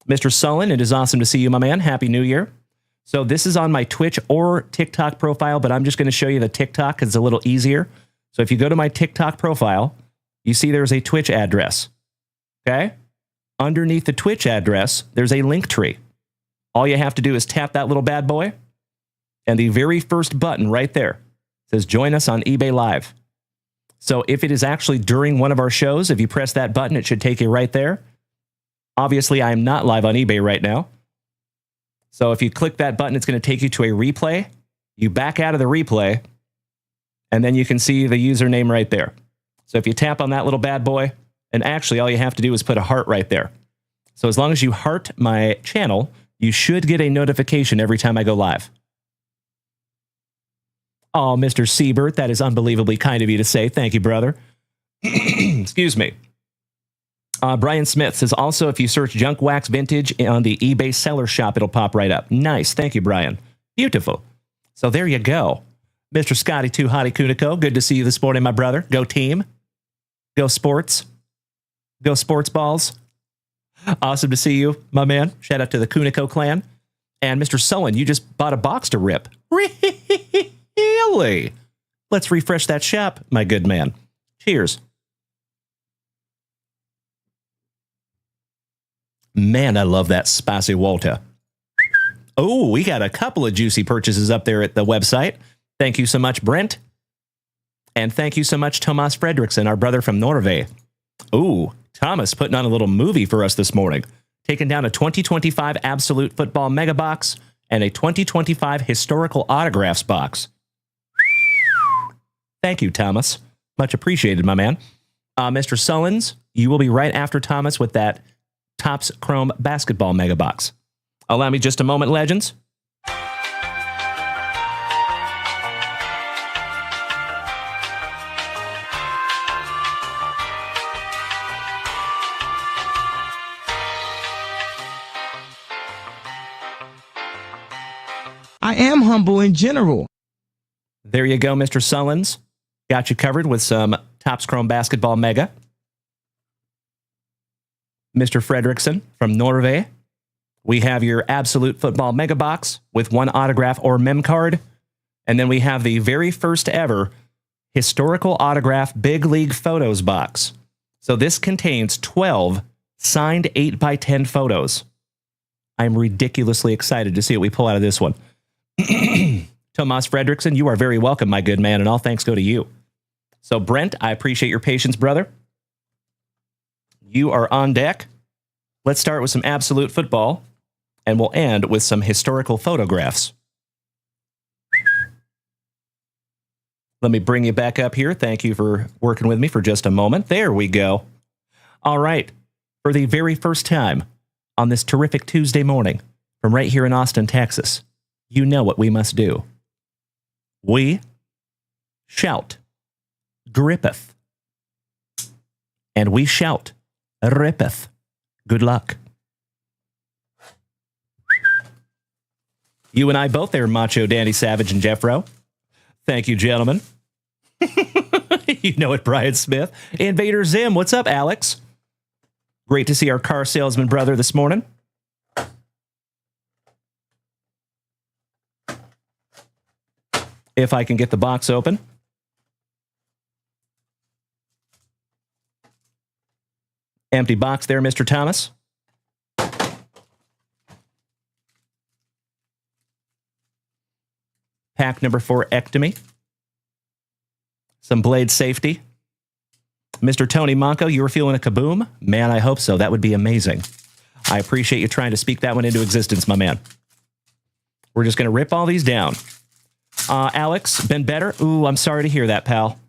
Mr. Sullen, it is awesome to see you, my man. Happy New Year. So this is on my Twitch or TikTok profile, but I'm just going to show you the TikTok because it's a little easier. So if you go to my TikTok profile, you see there's a Twitch address. Okay? Underneath the Twitch address, there's a link tree. All you have to do is tap that little bad boy, and the very first button right there says join us on eBay Live. So if it is actually during one of our shows, if you press that button, it should take you right there. Obviously, I am not live on eBay right now. So if you click that button, it's going to take you to a replay. You back out of the replay, and then you can see the username right there. So if you tap on that little bad boy, and actually all you have to do is put a heart right there. So as long as you heart my channel, you should get a notification every time I go live. Oh, Mr. Siebert, that is unbelievably kind of you to say. Thank you, brother. Excuse me. Brian Smith says, also, if you search Junk Wax Vintage on the eBay seller shop, it'll pop right up. Nice. Thank you, Brian. Beautiful. So there you go. Mr. Scotty Too Hottie Kuniko, good to see you this morning, my brother. Go team. Go sports. Go sports balls. Awesome to see you, my man. Shout out to the Kuniko clan. And Mr. Sullen, you just bought a box to rip. Really? Let's refresh that shop, my good man. Cheers. Man, I love that spicy Walter. Oh, we got a couple of juicy purchases up there at the website. Thank you so much, Brent. And thank you so much, Tomas Fredrickson, our brother from Norway. Ooh, Thomas putting on a little movie for us this morning. Taking down a 2025 Absolute Football Mega Box and a 2025 Historical Autographs Box. Thank you, Thomas. Much appreciated, my man. Mr. Sullins, you will be right after Thomas with that Topps Chrome Basketball Mega Box. Allow me just a moment, legends. I am humble in general. There you go, Mr. Sullins. Got you covered with some Topps Chrome Basketball Mega. Mr. Fredrickson from Norway. We have your Absolute Football Mega Box with one autograph or mem card. And then we have the very first ever Historical Autograph Big League Photos box. So this contains 12 signed 8x10 photos. I'm ridiculously excited to see what we pull out of this one. Tomas Fredrickson, you are very welcome, my good man, and all thanks go to you. So, Brent, I appreciate your patience, brother. You are on deck. Let's start with some Absolute Football, and we'll end with some historical photographs. Let me bring you back up here. Thank you for working with me for just a moment. There we go. All right. For the very first time on this terrific Tuesday morning from right here in Austin, Texas, you know what we must do. We shout, grippeth. And we shout, rippeth. Good luck. You and I both there, Macho, Danny Savage, and Jeffro. Thank you, gentlemen. You know it, Brian Smith. Invader Zim, what's up, Alex? Great to see our car salesman brother this morning. If I can get the box open. Empty box there, Mr. Thomas. Pack number 4, Ectomy. Some blade safety. Mr. Tony Monco, you were feeling a kaboom? Man, I hope so. That would be amazing. I appreciate you trying to speak that one into existence, my man. We're just going to rip all these down. Alex, been better? Ooh, I'm sorry to hear that, pal.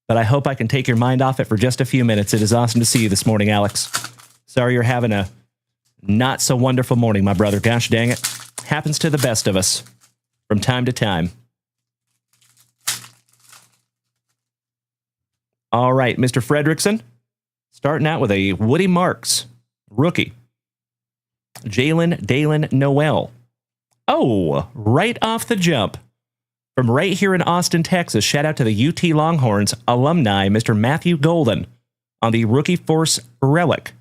But I hope I can take your mind off it for just a few minutes. It is awesome to see you this morning, Alex. Sorry you're having a not so wonderful morning, my brother. Gosh dang it. Happens to the best of us from time to time. All right, Mr. Fredrickson. Starting out with a Woody Marks rookie. Jalen Dalen Noel. Oh, right off the jump. From right here in Austin, Texas, shout out to the UT Longhorns alumni, Mr. Matthew Golden, on the Rookie Force Relic.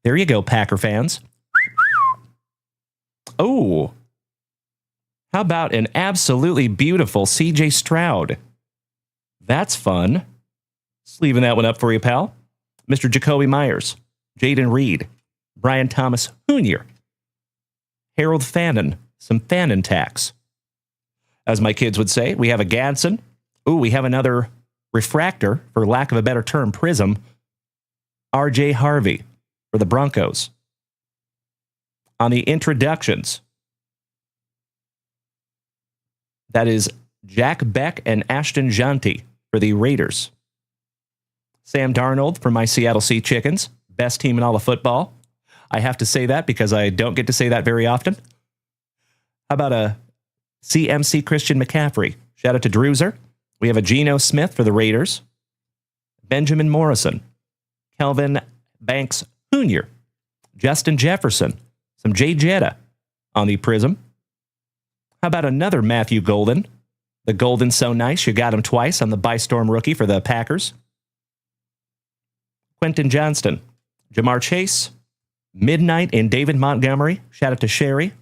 There you go, Packer fans. Oh, how about an absolutely beautiful CJ Stroud? That's fun. Just leaving that one up for you, pal. Mr. Jacoby Myers, Jaden Reed, Brian Thomas Jr., Harold Fannin, some Fannin tax. As my kids would say, we have a Gadsden. Ooh, we have another refractor, for lack of a better term, prism. R.J. Harvey for the Broncos. On the introductions, that is Jack Beck and Ashton Janti for the Raiders. Sam Darnold for my Seattle Sea Chickens. Best team in all of football. I have to say that because I don't get to say that very often. How about a CMC Christian McCaffrey? Shout out to Drewser. We have a Geno Smith for the Raiders. Benjamin Morrison. Kelvin Banks Jr. Justin Jefferson. Some Jay Jetta on the Prism. How about another Matthew Golden? The Golden's so nice, you got him twice on the Bystorm rookie for the Packers. Quentin Johnston. Jamar Chase. Midnight in David Montgomery. Shout out to Sherry.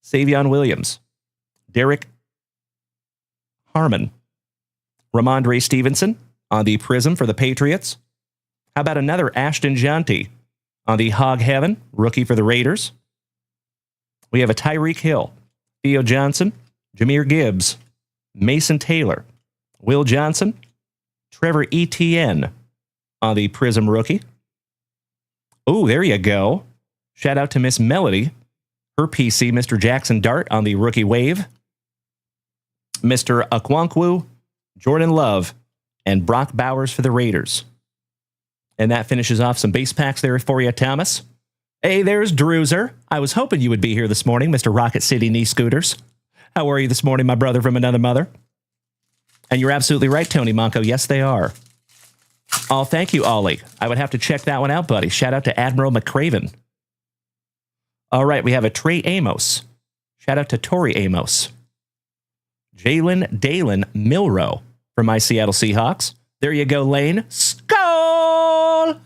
Savion Williams, Derek Harmon, Ramondre Stevenson on the Prism for the Patriots. How about another Ashton Janti on the Hog Heaven, rookie for the Raiders? We have a Tyreek Hill, Theo Johnson, Jahmyr Gibbs, Mason Taylor, Will Johnson, Trevor Etienne on the Prism rookie. Oh, there you go. Shout out to Miss Melody. Her PC, Mr. Jackson Dart on the rookie wave. Mr. Akwankwu, Jordan Love, and Brock Bowers for the Raiders. And that finishes off some base packs there for you, Thomas. Hey, there's Druzer. I was hoping you would be here this morning, Mr. Rocket City Knee Scooters. How are you this morning, my brother from another mother? And you're absolutely right, Tony Monco. Yes, they are. Oh, thank you, Ollie. I would have to check that one out, buddy. Shout out to Admiral McCraven. All right, we have a Trey Amos. Shout out to Tori Amos. Jalen Dalen Milrow from my Seattle Seahawks. There you go, Lane. Skull!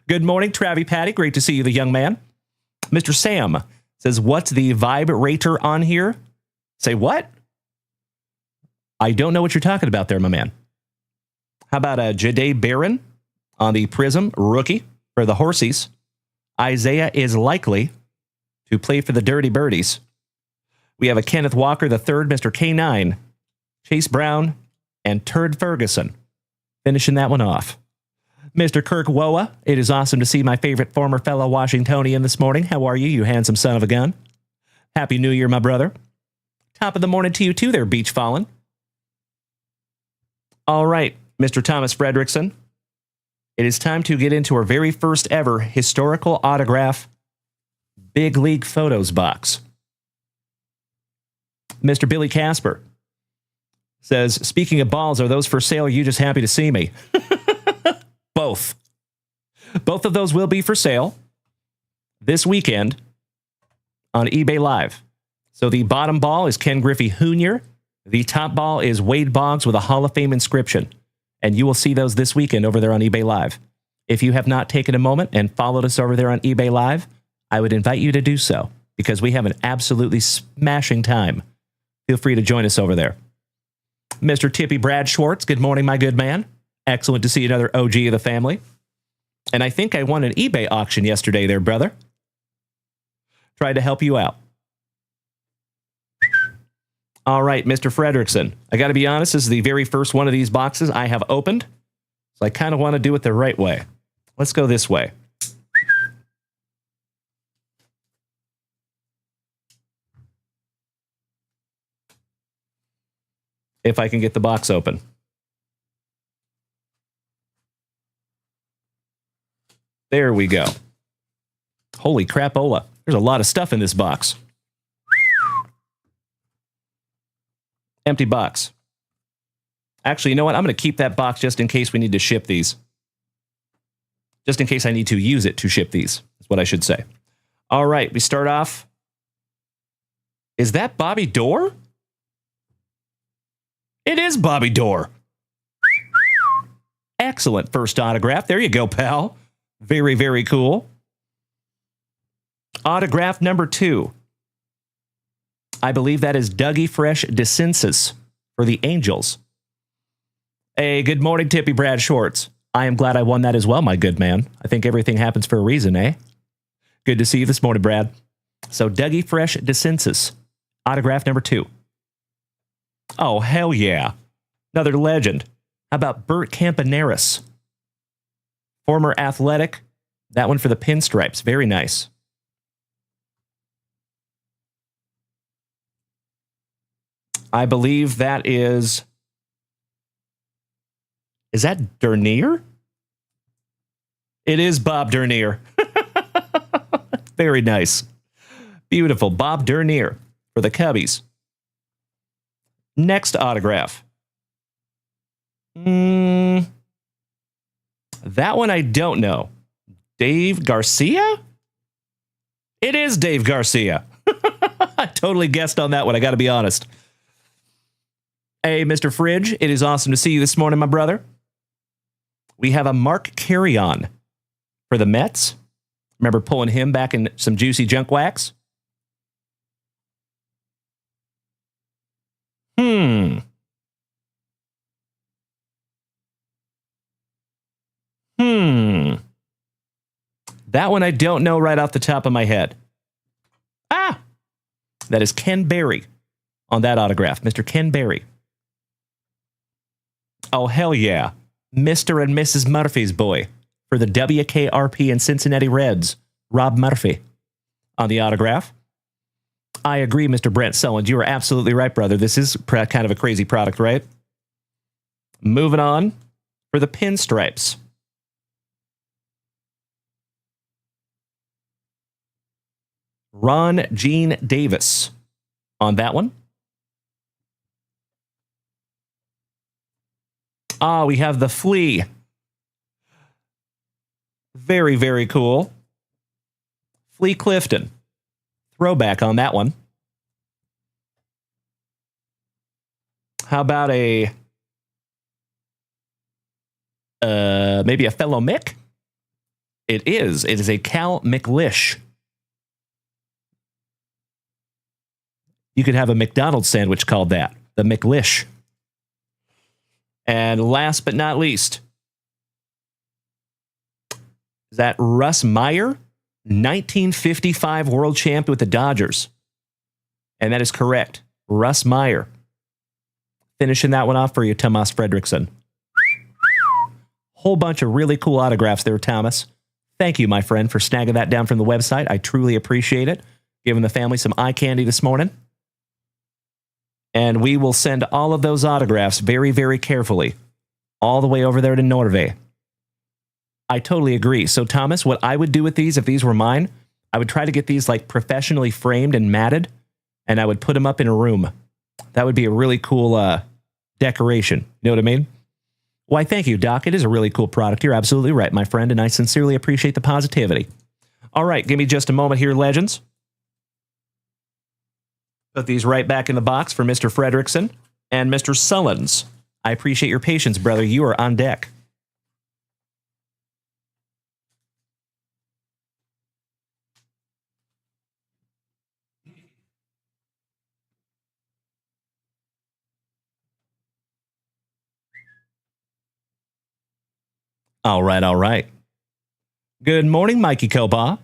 Good morning, Travie Patty. Great to see you, the young man. Mr. Sam says, what's the vibrator on here? Say what? I don't know what you're talking about there, my man. How about Jade Barron on the Prism rookie for the Horsies? Isaiah is likely to play for the Dirty Birdies. We have a Kenneth Walker the third, Mr. K9, Chase Brown, and Turd Ferguson. Finishing that one off. Mr. Kirk Woa, it is awesome to see my favorite former fellow Washingtonian this morning. How are you, you handsome son of a gun? Happy New Year, my brother. Top of the morning to you too there, Beach Fallen. All right, Mr. Thomas Fredrickson. It is time to get into our very first ever historical autograph Big League Photos box. Mr. Billy Casper says, speaking of balls, are those for sale? Are you just happy to see me? Both. Both of those will be for sale this weekend on eBay Live. So the bottom ball is Ken Griffey Jr. The top ball is Wade Boggs with a Hall of Fame inscription. And you will see those this weekend over there on eBay Live. If you have not taken a moment and followed us over there on eBay Live, I would invite you to do so because we have an absolutely smashing time. Feel free to join us over there. Mr. Tippy Brad Schwartz, good morning, my good man. Excellent to see another OG of the family. And I think I won an eBay auction yesterday there, brother. Tried to help you out. All right, Mr. Fredrickson. I got to be honest, this is the very first one of these boxes I have opened. So I kind of want to do it the right way. Let's go this way. If I can get the box open. There we go. Holy crapola. There's a lot of stuff in this box. Empty box. Actually, you know what? I'm going to keep that box just in case we need to ship these. Just in case I need to use it to ship these. That's what I should say. All right, we start off. Is that Bobby Dorr? It is Bobby Dorr. Excellent first autograph. There you go, pal. Very, very cool. Autograph number 2. I believe that is Dougie Fresh DeCensus for the Angels. Hey, good morning, Tippy Brad Schwartz. I am glad I won that as well, my good man. I think everything happens for a reason, eh? Good to see you this morning, Brad. So Dougie Fresh DeCensus, autograph number 2. Oh, hell yeah. Another legend. How about Bert Campaneris? Former Athletic. That one for the Pinstripes. Very nice. I believe that is that Dernier? It is Bob Dernier. Very nice. Beautiful. Bob Dernier for the Cubbies. Next autograph. That one I don't know. Dave Garcia? It is Dave Garcia. I totally guessed on that one. I got to be honest. Hey, Mr. Fridge, it is awesome to see you this morning, my brother. We have a Mark Carrion for the Mets. Remember pulling him back in some juicy junk wax? That one I don't know right off the top of my head. That is Ken Berry on that autograph. Mr. Ken Berry. Oh, hell yeah. Mr. and Mrs. Murphy's boy for the WKRP and Cincinnati Reds. Rob Murphy on the autograph. I agree, Mr. Brent Sullivan. You are absolutely right, brother. This is kind of a crazy product, right? Moving on for the Pinstripes. Ron Gene Davis on that one. We have the Flea. Very, very cool. Flea Clifton. Throwback on that one. How about a maybe a fellow Mick? It is. It is a Cal McLish. You could have a McDonald's sandwich called that, the McLish. And last but not least, is that Russ Meyer, 1955 world champ with the Dodgers. And that is correct. Russ Meyer. Finishing that one off for you, Tomas Fredrickson. Whole bunch of really cool autographs there, Thomas. Thank you, my friend, for snagging that down from the website. I truly appreciate it. Giving the family some eye candy this morning. And we will send all of those autographs very, very carefully all the way over there to Norway. I totally agree. So, Thomas, what I would do with these, if these were mine, I would try to get these like professionally framed and matted, and I would put them up in a room. That would be a really cool decoration. You know what I mean? Why, thank you, Doc. It is a really cool product. You're absolutely right, my friend, and I sincerely appreciate the positivity. All right, give me just a moment here, legends. Put these right back in the box for Mr. Fredrickson and Mr. Sullins. I appreciate your patience, brother. You are on deck. All right, all right. Good morning, Mikey Koba.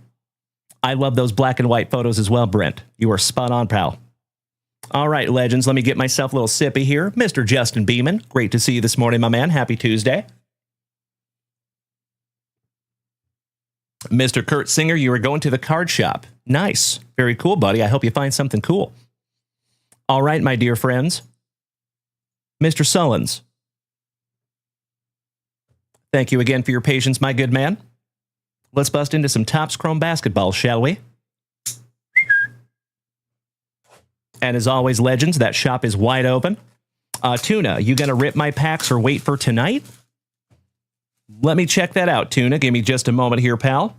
I love those black and white photos as well, Brent. You are spot on, pal. All right, legends, let me get myself a little sippy here. Mr. Justin Beeman, great to see you this morning, my man. Happy Tuesday. Mr. Kurt Singer, you are going to the card shop. Nice. Very cool, buddy. I hope you find something cool. All right, my dear friends. Mr. Sullins. Thank you again for your patience, my good man. Let's bust into some Topps Chrome basketball, shall we? And as always, legends, that shop is wide open. Tuna, you going to rip my packs or wait for tonight? Let me check that out, Tuna. Give me just a moment here, pal.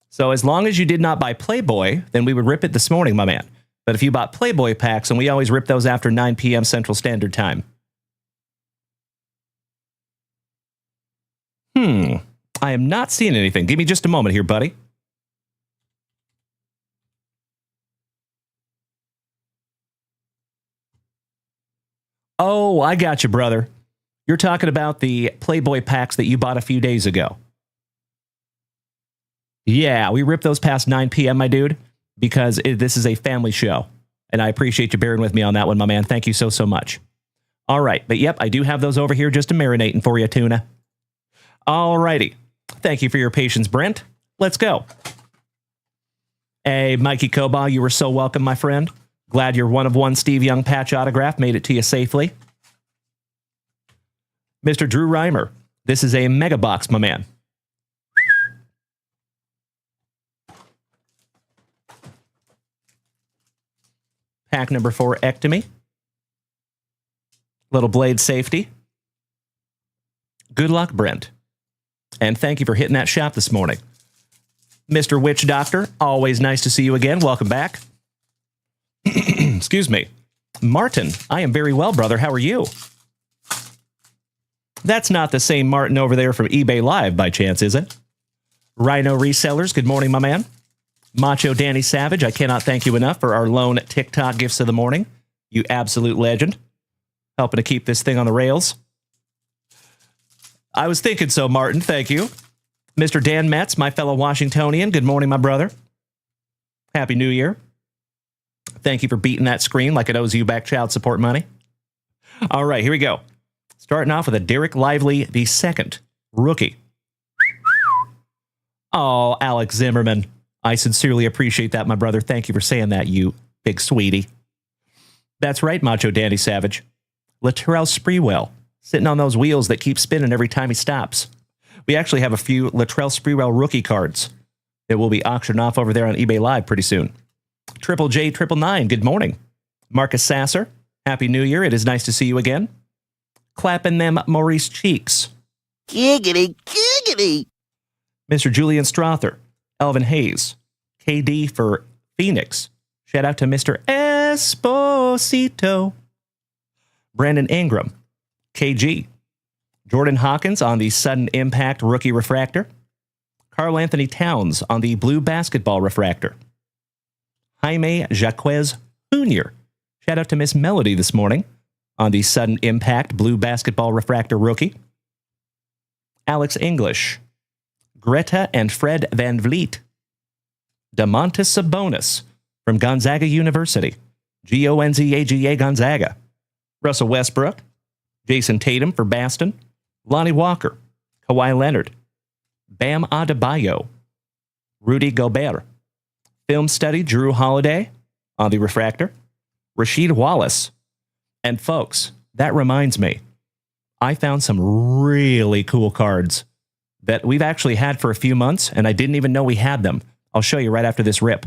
So as long as you did not buy Playboy, then we would rip it this morning, my man. But if you bought Playboy packs, and we always rip those after 9 p.m. Central Standard Time. I am not seeing anything. Give me just a moment here, buddy. Oh, I got you, brother. You're talking about the Playboy packs that you bought a few days ago. Yeah, we ripped those past 9 p.m., my dude, because this is a family show. And I appreciate you bearing with me on that one, my man. Thank you so, so much. All right. But yep, I do have those over here just to marinating for you, Tuna. All righty. Thank you for your patience, Brent. Let's go. Hey, Mikey Koba, you were so welcome, my friend. Glad your one-of-one Steve Young patch autograph made it to you safely. Mr. Drew Reimer, this is a mega box, my man. Pack number 4, Ectomy. Little blade safety. Good luck, Brent. And thank you for hitting that shop this morning. Mr. Witch Doctor, always nice to see you again. Welcome back. Excuse me. Martin, I am very well, brother. How are you? That's not the same Martin over there from eBay Live by chance, is it? Rhino Resellers, good morning, my man. Macho Danny Savage, I cannot thank you enough for our lone TikTok gifts of the morning. You absolute legend. Helping to keep this thing on the rails. I was thinking so, Martin. Thank you. Mr. Dan Metz, my fellow Washingtonian. Good morning, my brother. Happy New Year. Thank you for beating that screen like it owes you back child support money. All right, here we go. Starting off with a Derek Lively II, rookie. Oh, Alex Zimmerman. I sincerely appreciate that, my brother. Thank you for saying that, you big sweetie. That's right, Macho Danny Savage. Latrell Sprewell, sitting on those wheels that keep spinning every time he stops. We actually have a few Latrell Sprewell rookie cards It will be auctioned off over there on eBay Live pretty soon. Triple J 999, good morning. Marcus Sasser, Happy New Year. It is nice to see you again. Clapping them Maurice cheeks. Giggity, giggity. Mr. Julian Strother, Elvin Hayes, KD for Phoenix. Shout out to Mr. Esposito. Brandon Ingram, KG. Jordan Hawkins on the Sudden Impact Rookie Refractor. Carl Anthony Towns on the Blue Basketball Refractor. Jaime Jaquez Jr. Shout out to Miss Melody this morning on the Sudden Impact Blue Basketball Refractor Rookie. Alex English. Greta and Fred Van Vliet. DeMontis Sabonis from Gonzaga University. Gonzaga Gonzaga. Russell Westbrook. Jason Tatum for Baston. Lonnie Walker. Kawhi Leonard. Bam Adebayo. Rudy Gobert. Film study Drew Holiday on the refractor. Rasheed Wallace. And folks, that reminds me, I found some really cool cards that we've actually had for a few months, and I didn't even know we had them. I'll show you right after this rip.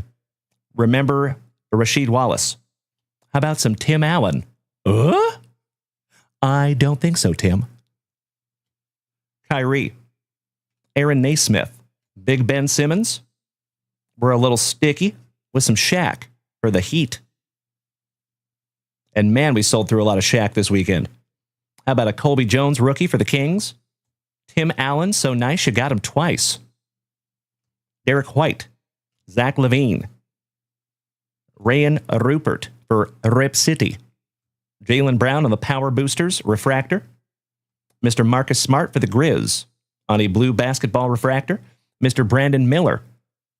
Remember Rasheed Wallace? How about some Tim Allen? I don't think so, Tim. Kyrie. Aaron Naismith. Big Ben Simmons. We're a little sticky with some Shaq for the Heat. And man, we sold through a lot of Shaq this weekend. How about a Colby Jones rookie for the Kings? Tim Allen, so nice you got him twice. Derek White. Zach LaVine. Ryan Rupert for Rip City. Jaylen Brown on the Power Boosters Refractor. Mr. Marcus Smart for the Grizz on a Blue Basketball Refractor. Mr. Brandon Miller,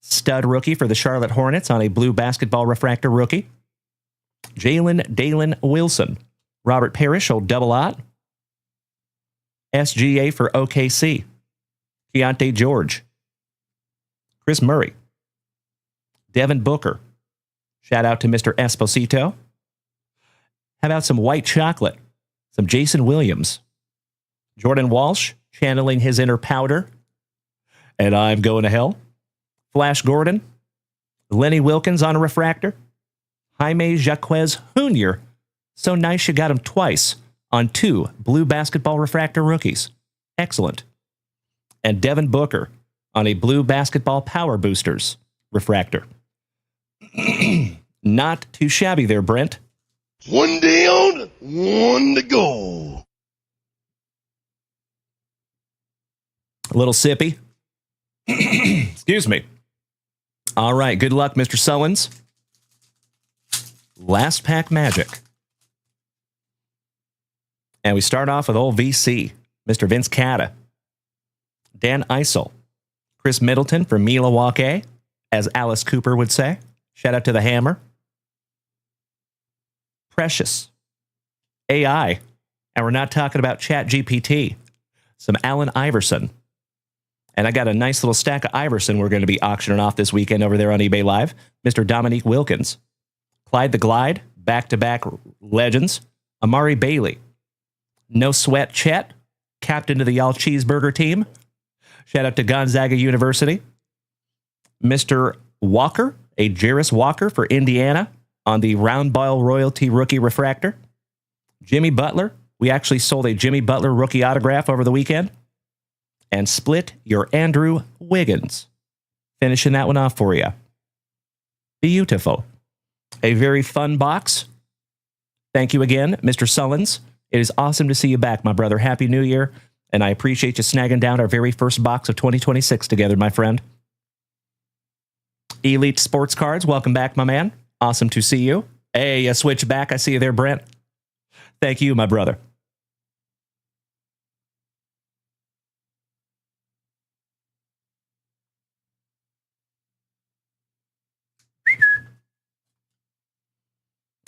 stud rookie for the Charlotte Hornets on a Blue Basketball Refractor rookie. Dalen Wilson. Robert Parrish, old double aught. SGA for OKC. Keontae George. Chris Murray. Devin Booker. Shout out to Mr. Esposito. How about some white chocolate? Some Jason Williams. Jordan Walsh, channeling his inner powder. And I'm going to hell. Flash Gordon. Lenny Wilkins on a refractor. Jaime Jaquez Jr. So nice you got him twice on 2 Blue Basketball Refractor rookies. Excellent. And Devin Booker on a Blue Basketball Power Boosters Refractor. Not too shabby there, Brent. One down, one to go. A little sippy. Excuse me. All right, good luck, Mr. Sullins. Last pack magic. And we start off with old VC, Mr. Vince Cata. Dan Eisel. Chris Middleton from Milwaukee, as Alice Cooper would say. Shout out to the Hammer. Precious. AI. And we're not talking about Chat GPT. Some Allen Iverson. And I got a nice little stack of Iverson we're going to be auctioning off this weekend over there on eBay Live. Mr. Dominique Wilkins. Clyde the Glide. Back-to-back legends. Amari Bailey. No Sweat Chet. Captain of the Y'all Cheeseburger team. Shout out to Gonzaga University. Mr. Walker. A Jarris Walker for Indiana on the Round Ball Royalty Rookie Refractor. Jimmy Butler. We actually sold a Jimmy Butler rookie autograph over the weekend. And split your Andrew Wiggins. Finishing that one off for you. Beautiful. A very fun box. Thank you again, Mr. Sullins. It is awesome to see you back, my brother. Happy New Year. And I appreciate you snagging down our very first box of 2026 together, my friend. Elite Sports Cards, welcome back, my man. Awesome to see you. Hey, you switch back. I see you there, Brent. Thank you, my brother.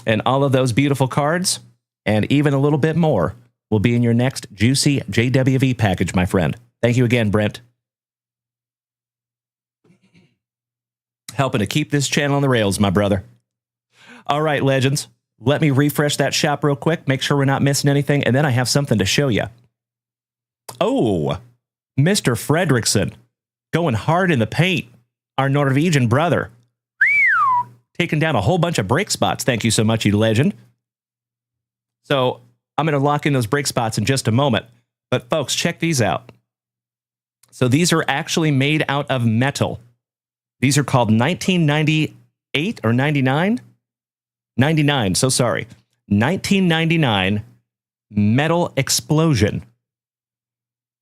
And all of those beautiful cards, and even a little bit more, will be in your next juicy JWV package, my friend. Thank you again, Brent. Helping to keep this channel on the rails, my brother. All right, legends. Let me refresh that shop real quick, make sure we're not missing anything, and then I have something to show you. Oh, Mr. Fredrickson, going hard in the paint. our Norwegian brother, taking down a whole bunch of break spots. Thank you so much, you legend. So I'm going to lock in those break spots in just a moment. But folks, check these out. So these are actually made out of metal. These are called 1998 or 99? 99, so sorry. 1999 Metal Explosion.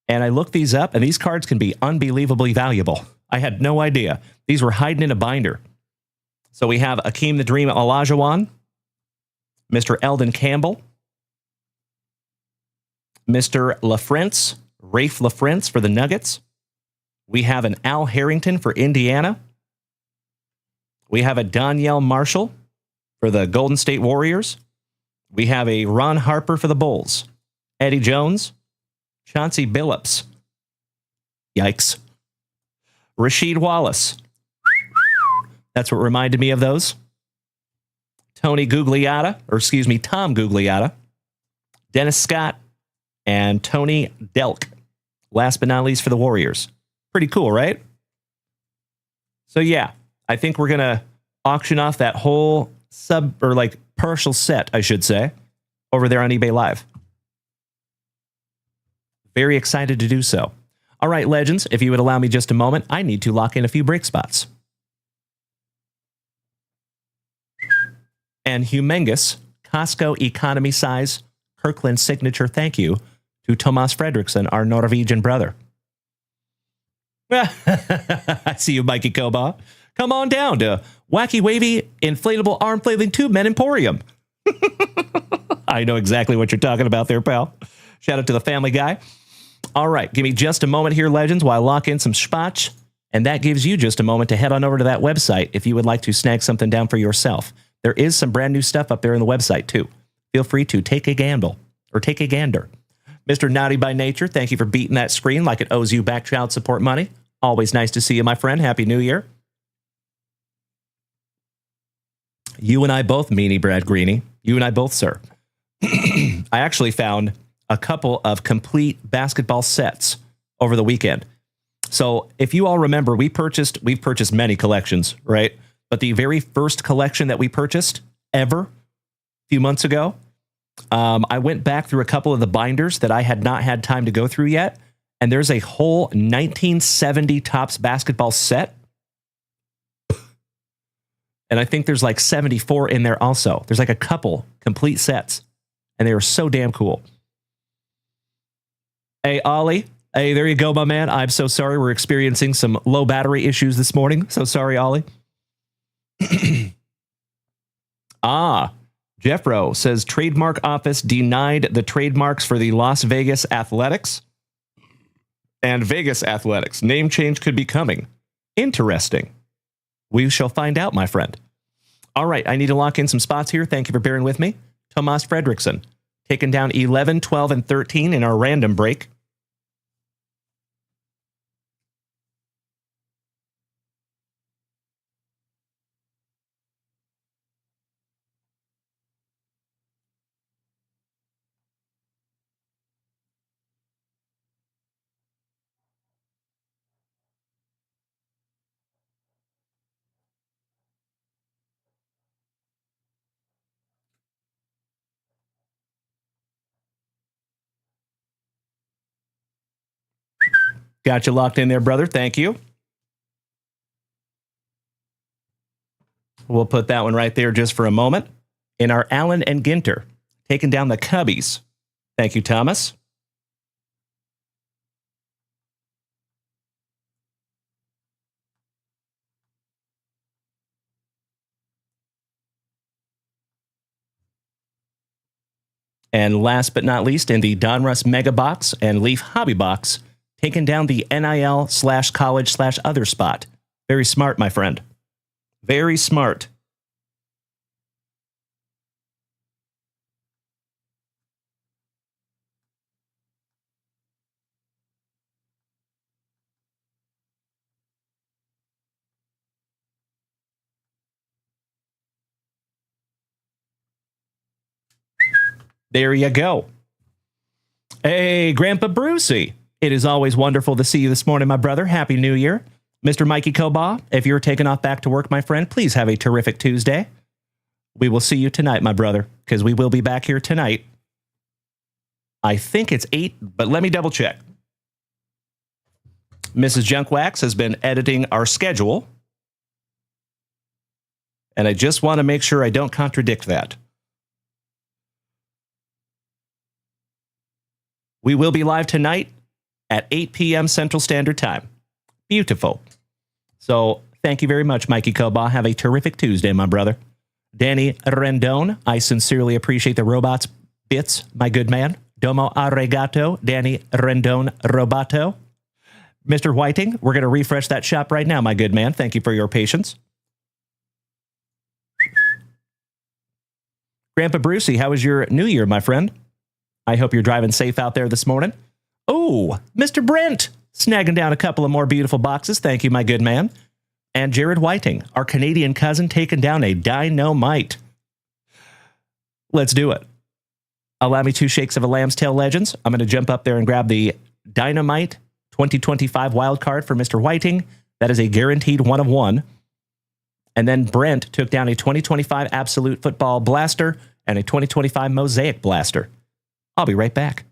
And I looked these up, and these cards can be unbelievably valuable. I had no idea. These were hiding in a binder. So we have Akeem the Dream Olajuwon, Mr. Eldon Campbell, Mr. LaFrance, Rafe LaFrance for the Nuggets. We have an Al Harrington for Indiana. We have a Danielle Marshall for the Golden State Warriors. We have a Ron Harper for the Bulls. Eddie Jones, Chauncey Billups. Yikes. Rasheed Wallace. That's what reminded me of those. Tom Gugliotta. Dennis Scott. And Tony Delk. Last but not least for the Warriors. Pretty cool, right? So yeah, I think we're going to auction off that whole partial set, I should say, over there on eBay Live. Very excited to do so. All right, legends, if you would allow me just a moment, I need to lock in a few break spots. And humongous Costco economy size Kirkland signature thank you to Tomas Fredrickson, our Norwegian brother. I see you, Mikey Koba. Come on down to Wacky Wavy Inflatable Arm Flailing Tube Men Emporium. I know exactly what you're talking about there, pal. Shout out to the family guy. All right, give me just a moment here, legends, while I lock in some spots. And that gives you just a moment to head on over to that website if you would like to snag something down for yourself. There is some brand new stuff up there on the website, too. Feel free to take a gamble or take a gander. Mr. Naughty by Nature, thank you for beating that screen like it owes you back child support money. Always nice to see you, my friend. Happy New Year. You and I both, Meanie Brad Greeny. You and I both, sir. I actually found a couple of complete basketball sets over the weekend. So if you all remember, we've purchased many collections, right? But the very first collection that we purchased ever a few months ago, I went back through a couple of the binders that I had not had time to go through yet. And there's a whole 1970 Topps basketball set. And I think there's like 74 in there also. There's like a couple complete sets. And they were so damn cool. Hey, Ollie. Hey, there you go, my man. I'm so sorry. We're experiencing some low battery issues this morning. So sorry, Ollie. Jeffro says trademark office denied the trademarks for the Las Vegas Athletics and Vegas Athletics. Name change could be coming. Interesting. We shall find out, my friend. All right, I need to lock in some spots here. Thank you for bearing with me. Tomas Fredrickson, taking down 11, 12, and 13 in our random break. Got you locked in there, brother. Thank you. We'll put that one right there just for a moment. In our Allen and Ginter, taking down the Cubbies. Thank you, Thomas. And last but not least, in the Donruss Mega Box and Leaf Hobby Box, taking down the NIL/college/other spot. Very smart, my friend. Very smart. There you go. Hey, Grandpa Brucey. It is always wonderful to see you this morning, my brother. Happy New Year. Mr. Mikey Koba, if you're taking off back to work, my friend, please have a terrific Tuesday. We will see you tonight, my brother, because we will be back here tonight. I think it's 8, but let me double check. Mrs. Junkwax has been editing our schedule, and I just want to make sure I don't contradict that. We will be live tonight at 8 p.m. Central Standard Time. Beautiful. So thank you very much, Mikey Koba. Have a terrific Tuesday, my brother. Danny Rendon, I sincerely appreciate the robots bits, my good man. Domo arigato, Danny Rendon Roboto. Mr. Whiting, we're going to refresh that shop right now, my good man. Thank you for your patience. Grandpa Brucey, how was your New Year, my friend? I hope you're driving safe out there this morning. Oh, Mr. Brent, snagging down a couple of more beautiful boxes. Thank you, my good man. And Jared Whiting, our Canadian cousin, taking down a dynamite. Let's do it. Allow me 2 shakes of a Lamb's Tail Legends. I'm going to jump up there and grab the Dynamite 2025 wild card for Mr. Whiting. That is a guaranteed 1 of 1. And then Brent took down a 2025 Absolute Football Blaster and a 2025 Mosaic Blaster. I'll be right back.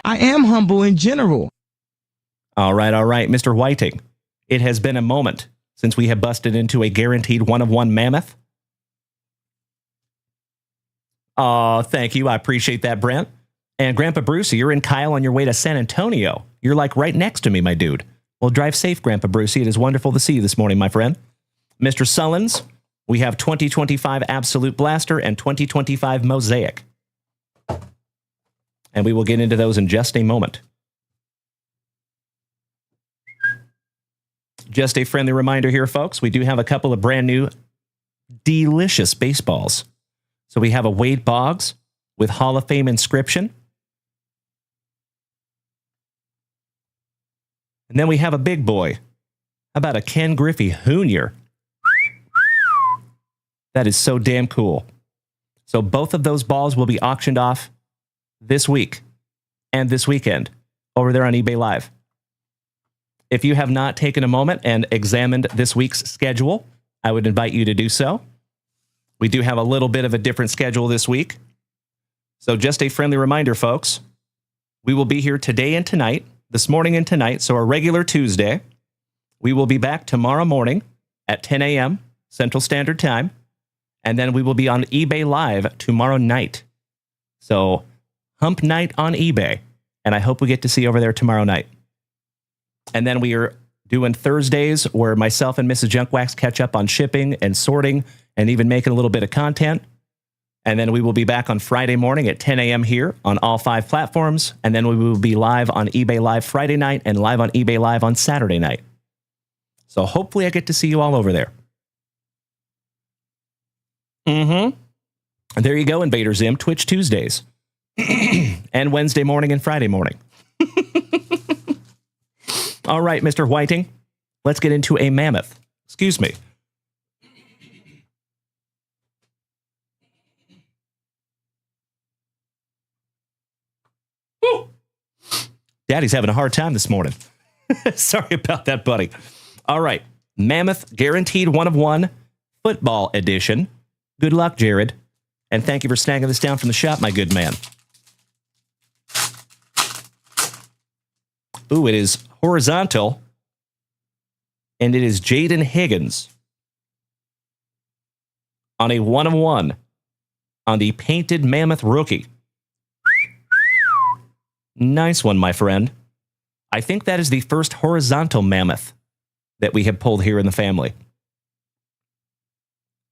I am humble in general. All right, Mr. Whiting. It has been a moment since we have busted into a guaranteed 1 of 1 mammoth. Oh, thank you. I appreciate that, Brent. And Grandpa Brucey, you're in Kyle on your way to San Antonio. You're like right next to me, my dude. Well, drive safe, Grandpa Brucey. It is wonderful to see you this morning, my friend. Mr. Sullins, we have 2025 Absolute Blaster and 2025 Mosaic. And we will get into those in just a moment. Just a friendly reminder here, folks. We do have a couple of brand new delicious baseballs. So we have a Wade Boggs with Hall of Fame inscription. And then we have a big boy. How about a Ken Griffey Jr.? That is so damn cool. So both of those balls will be auctioned off this week and this weekend over there on eBay Live. If you have not taken a moment and examined this week's schedule, I would invite you to do so. We do have a little bit of a different schedule this week. So just a friendly reminder, folks, we will be here today and tonight, this morning and tonight, so a regular Tuesday. We will be back tomorrow morning at 10 a.m. Central Standard Time, and then we will be on eBay Live tomorrow night. So hump night on eBay, and I hope we get to see you over there tomorrow night. And then we are doing Thursdays where myself and Mrs. Junkwax catch up on shipping and sorting and even making a little bit of content. And then we will be back on Friday morning at 10 a.m. here on all 5 platforms. And then we will be live on eBay Live Friday night and live on eBay Live on Saturday night. So hopefully I get to see you all over there. And there you go, Invader Zim, Twitch Tuesdays. And Wednesday morning and Friday morning. All right, Mr. Whiting, let's get into a mammoth. Excuse me. Woo. Daddy's having a hard time this morning. Sorry about that, buddy. All right, mammoth guaranteed 1 of 1 football edition. Good luck, Jared. And thank you for snagging this down from the shop, my good man. Ooh, it is horizontal. And it is Jaden Higgins on a 1 of 1 on the Painted Mammoth Rookie. Nice one, my friend. I think that is the first horizontal mammoth that we have pulled here in the family.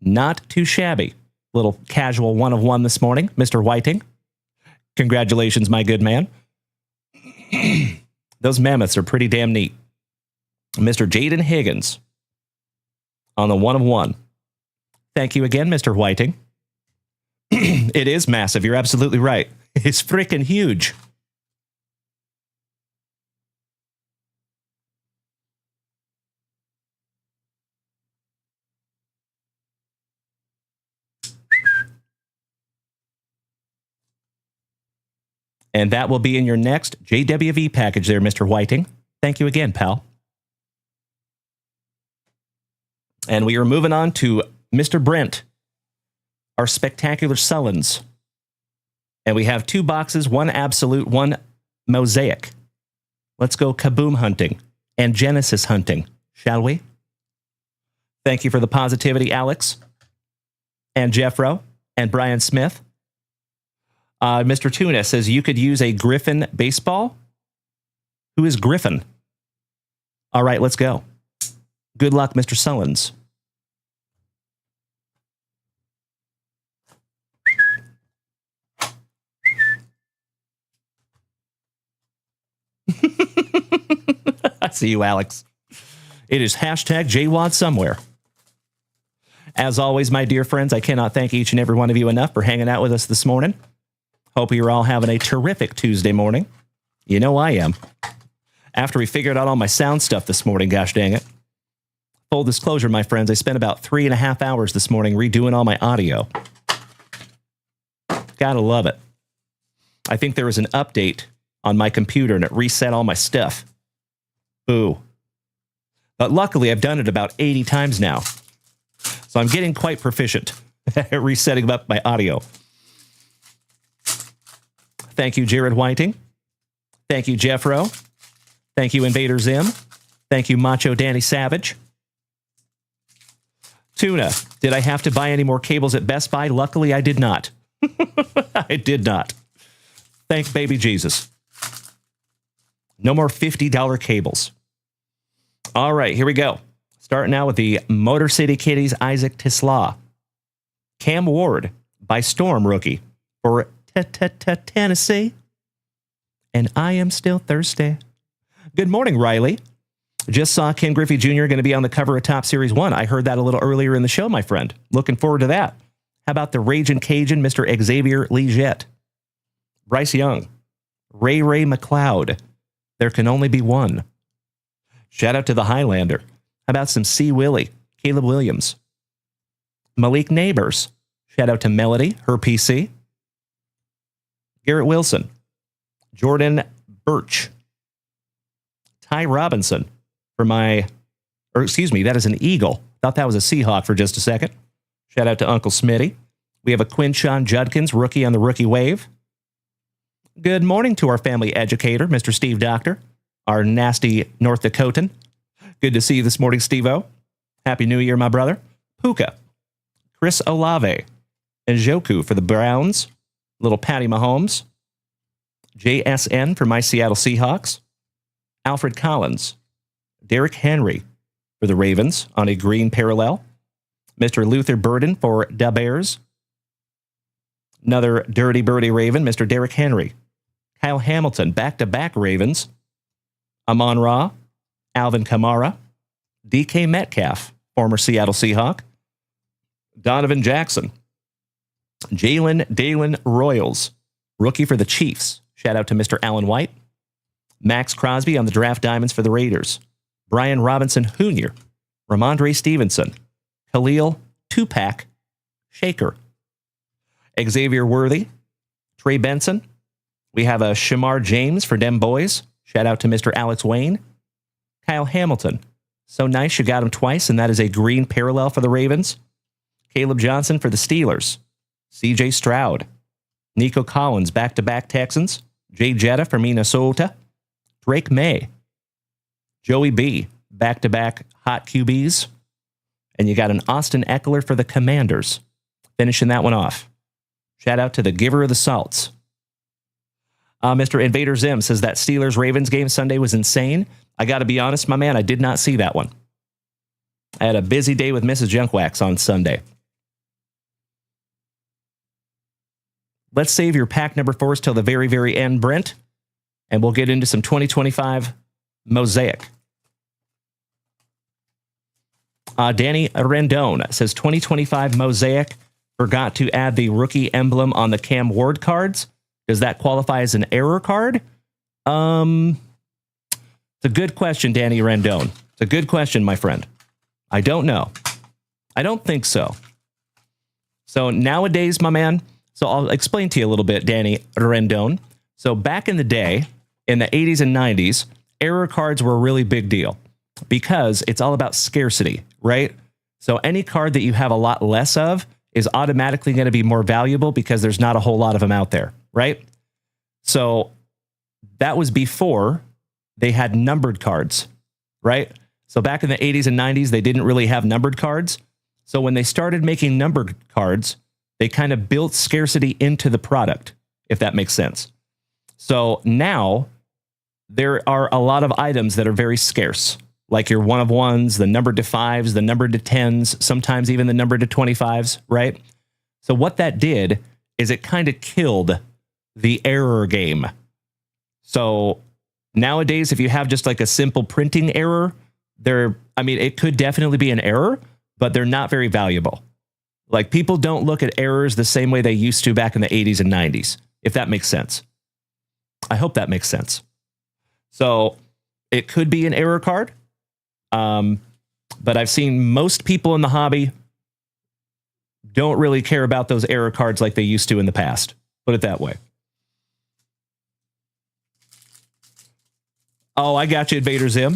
Not too shabby. Little casual 1 of 1 this morning, Mr. Whiting. Congratulations, my good man. Those mammoths are pretty damn neat. Mr. Jaden Higgins on the 1 of 1. Thank you again, Mr. Whiting. It is massive. You're absolutely right. It's freaking huge. And that will be in your next JWV package there, Mr. Whiting. Thank you again, pal. And we are moving on to Mr. Brent, our spectacular Sullens. And we have 2 boxes, 1 absolute, 1 mosaic. Let's go kaboom hunting and Genesis hunting, shall we? Thank you for the positivity, Alex, and Jeffro, and Brian Smith. Mr. Tuna says you could use a Griffin baseball. Who is Griffin? All right, let's go. Good luck, Mr. Sullens. I see you, Alex. It is hashtag JWAD somewhere. As always, my dear friends, I cannot thank each and every one of you enough for hanging out with us this morning. Hope you're all having a terrific Tuesday morning. You know I am. After we figured out all my sound stuff this morning, gosh dang it. Full disclosure, my friends, I spent about 3.5 hours this morning redoing all my audio. Gotta love it. I think there was an update on my computer and it reset all my stuff. Boo. But luckily, I've done it about 80 times now. So I'm getting quite proficient at resetting up my audio. Thank you, Jared Whiting. Thank you, Jeffro. Thank you, Invader Zim. Thank you, Macho Danny Savage. Tuna, did I have to buy any more cables at Best Buy? Luckily, I did not. I did not. Thank baby Jesus. No more $50 cables. All right, here we go. Starting now with the Motor City Kitties Isaac Tisla. Cam Ward by Storm rookie for Tennessee. And I am still thirsty. Good morning, Riley. Just saw Ken Griffey Jr. going to be on the cover of Top Series 1. I heard that a little earlier in the show, my friend. Looking forward to that. How about the Ragin' Cajun, Mr. Xavier Legette? Bryce Young. Ray McLeod. There can only be one. Shout out to the Highlander. How about some C. Willie? Caleb Williams. Malik Neighbors. Shout out to Melody, her PC. Garrett Wilson. Jordan Birch. Ty Robinson for that is an Eagle. Thought that was a Seahawk for just a second. Shout out to Uncle Smitty. We have a Quinshawn Judkins, rookie on the rookie wave. Good morning to our family educator, Mr. Steve Doctor, our nasty North Dakotan. Good to see you this morning, Steve-O. Happy New Year, my brother. Puka. Chris Olave. And Joku for the Browns. Little Patty Mahomes. JSN for my Seattle Seahawks. Alfred Collins. Derrick Henry for the Ravens on a green parallel. Mr. Luther Burden for the Bears. Another dirty birdie Raven, Mr. Derrick Henry. Kyle Hamilton, back-to-back Ravens. Amon-Ra. Alvin Kamara. DK Metcalf, former Seattle Seahawk. Donovan Jackson. Jalen Dalen Royals, rookie for the Chiefs. Shout out to Mr. Allen White. Max Crosby on the draft diamonds for the Raiders. Brian Robinson Jr. Ramondre Stevenson. Khalil Tupac Shaker. Xavier Worthy. Trey Benson. We have a Shamar James for Dem Boys. Shout out to Mr. Alex Wayne. Kyle Hamilton. So nice you got him twice, and that is a green parallel for the Ravens. Caleb Johnson for the Steelers. CJ Stroud. Nico Collins, back-to-back Texans. Jay Jetta for Minnesota. Drake May. Joey B, back-to-back hot QBs. And you got an Austin Eckler for the Commanders. Finishing that one off. Shout out to the giver of the salts. Mr. Invader Zim says that Steelers-Ravens game Sunday was insane. I got to be honest, my man, I did not see that one. I had a busy day with Mrs. Junkwax on Sunday. Let's save your pack number 4s till the very, very end, Brent. And we'll get into some 2025 Mosaic. Danny Rendon says 2025 Mosaic forgot to add the rookie emblem on the Cam Ward cards. Does that qualify as an error card? It's a good question, Danny Rendon. It's a good question, my friend. I don't know. I don't think so. So nowadays, my man, so I'll explain to you a little bit, Danny Rendon. So back in the day, in the 80s and 90s, error cards were a really big deal because it's all about scarcity, right? So any card that you have a lot less of is automatically going to be more valuable because there's not a whole lot of them out there, right? So that was before they had numbered cards, right? So back in the 80s and 90s, they didn't really have numbered cards. So when they started making numbered cards, they kind of built scarcity into the product, if that makes sense. So now there are a lot of items that are very scarce, like your 1-of-1s, the numbered to 5s, the numbered to 10s, sometimes even the numbered to 25s, right? So what that did is it kind of killed the error game. So nowadays, if you have just like a simple printing error, it could definitely be an error, but they're not very valuable. Like people don't look at errors the same way they used to back in the 80s and 90s, if that makes sense. I hope that makes sense. So it could be an error card. But I've seen most people in the hobby don't really care about those error cards like they used to in the past. Put it that way. Oh, I got you, Invader Zim.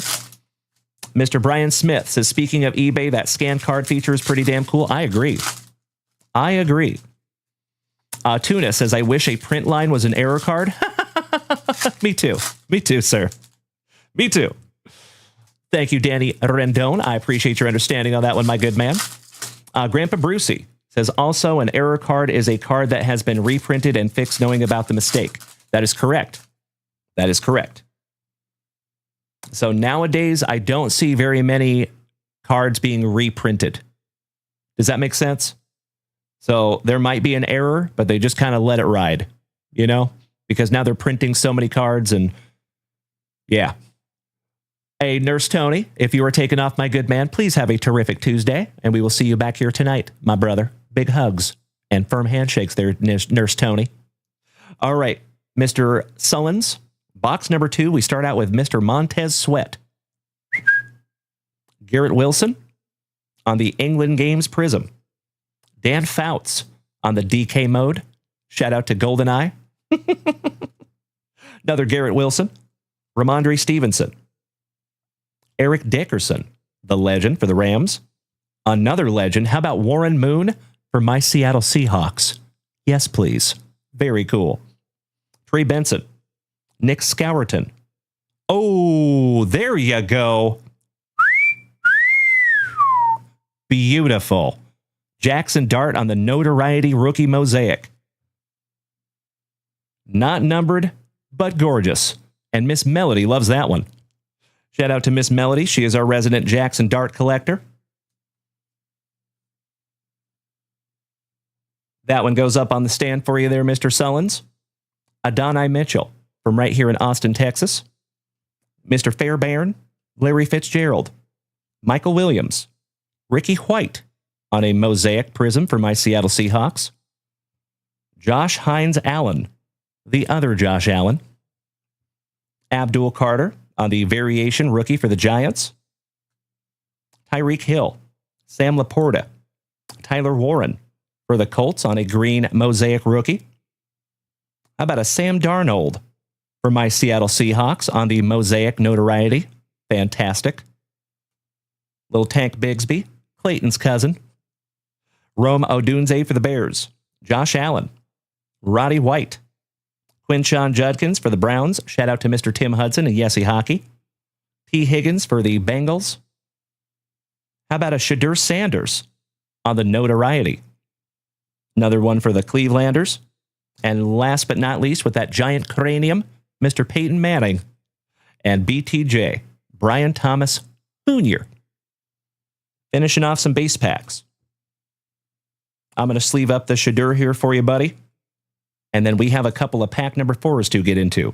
Mr. Brian Smith says, speaking of eBay, that scan card feature is pretty damn cool. I agree. Tuna says, I wish a print line was an error card. Me too. Me too, sir. Me too. Thank you, Danny Rendon. I appreciate your understanding on that one, my good man. Grandpa Brucey says, also an error card is a card that has been reprinted and fixed knowing about the mistake. That is correct. That is correct. So nowadays, I don't see very many cards being reprinted. Does that make sense? So there might be an error, but they just kind of let it ride, you know, because now they're printing so many cards and yeah. Hey, Nurse Tony, if you are taking off, my good man, please have a terrific Tuesday, and we will see you back here tonight, my brother. Big hugs and firm handshakes there, Nurse Tony. All right, Mr. Sullins. Box number 2, we start out with Mr. Montez Sweat. Garrett Wilson on the England Games Prism. Dan Fouts on the DK mode. Shout out to GoldenEye. Another Garrett Wilson. Ramondre Stevenson. Eric Dickerson, the legend for the Rams. Another legend. How about Warren Moon for my Seattle Seahawks? Yes, please. Very cool. Trey Benson. Nick Scourton. Oh, there you go. Beautiful. Jackson Dart on the Notoriety Rookie Mosaic. Not numbered, but gorgeous. And Miss Melody loves that one. Shout out to Miss Melody. She is our resident Jackson Dart collector. That one goes up on the stand for you there, Mr. Sullins. Adonai Mitchell from right here in Austin, Texas. Mr. Fairbairn, Larry Fitzgerald, Michael Williams, Ricky White on a Mosaic Prism for my Seattle Seahawks. Josh Hines Allen, the other Josh Allen. Abdul Carter on the Variation Rookie for the Giants. Tyreek Hill, Sam Laporta, Tyler Warren for the Colts on a green Mosaic Rookie. How about a Sam Darnold for my Seattle Seahawks on the Mosaic Notoriety? Fantastic. Little Tank Bigsby, Clayton's cousin. Rome Odunze for the Bears. Josh Allen. Roddy White. Quinshon Judkins for the Browns. Shout out to Mr. Tim Hudson and Yessie Hockey. T. Higgins for the Bengals. How about a Shadur Sanders on the Notoriety? Another one for the Clevelanders. And last but not least, with that giant cranium, Mr. Peyton Manning and BTJ, Brian Thomas Jr. Finishing off some base packs. I'm going to sleeve up the Shadur here for you, buddy. And then we have a couple of pack number 4s to get into.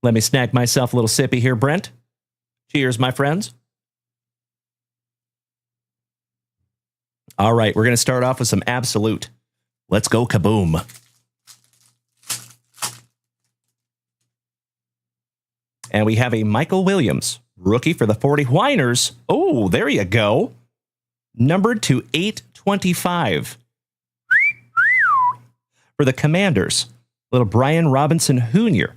Let me snag myself a little sippy here, Brent. Cheers, my friends. All right, we're going to start off with some absolute. Let's go kaboom. And we have a Michael Williams, rookie for the 40 Whiners. Oh, there you go. Numbered to 825. For the Commanders, little Brian Robinson Jr.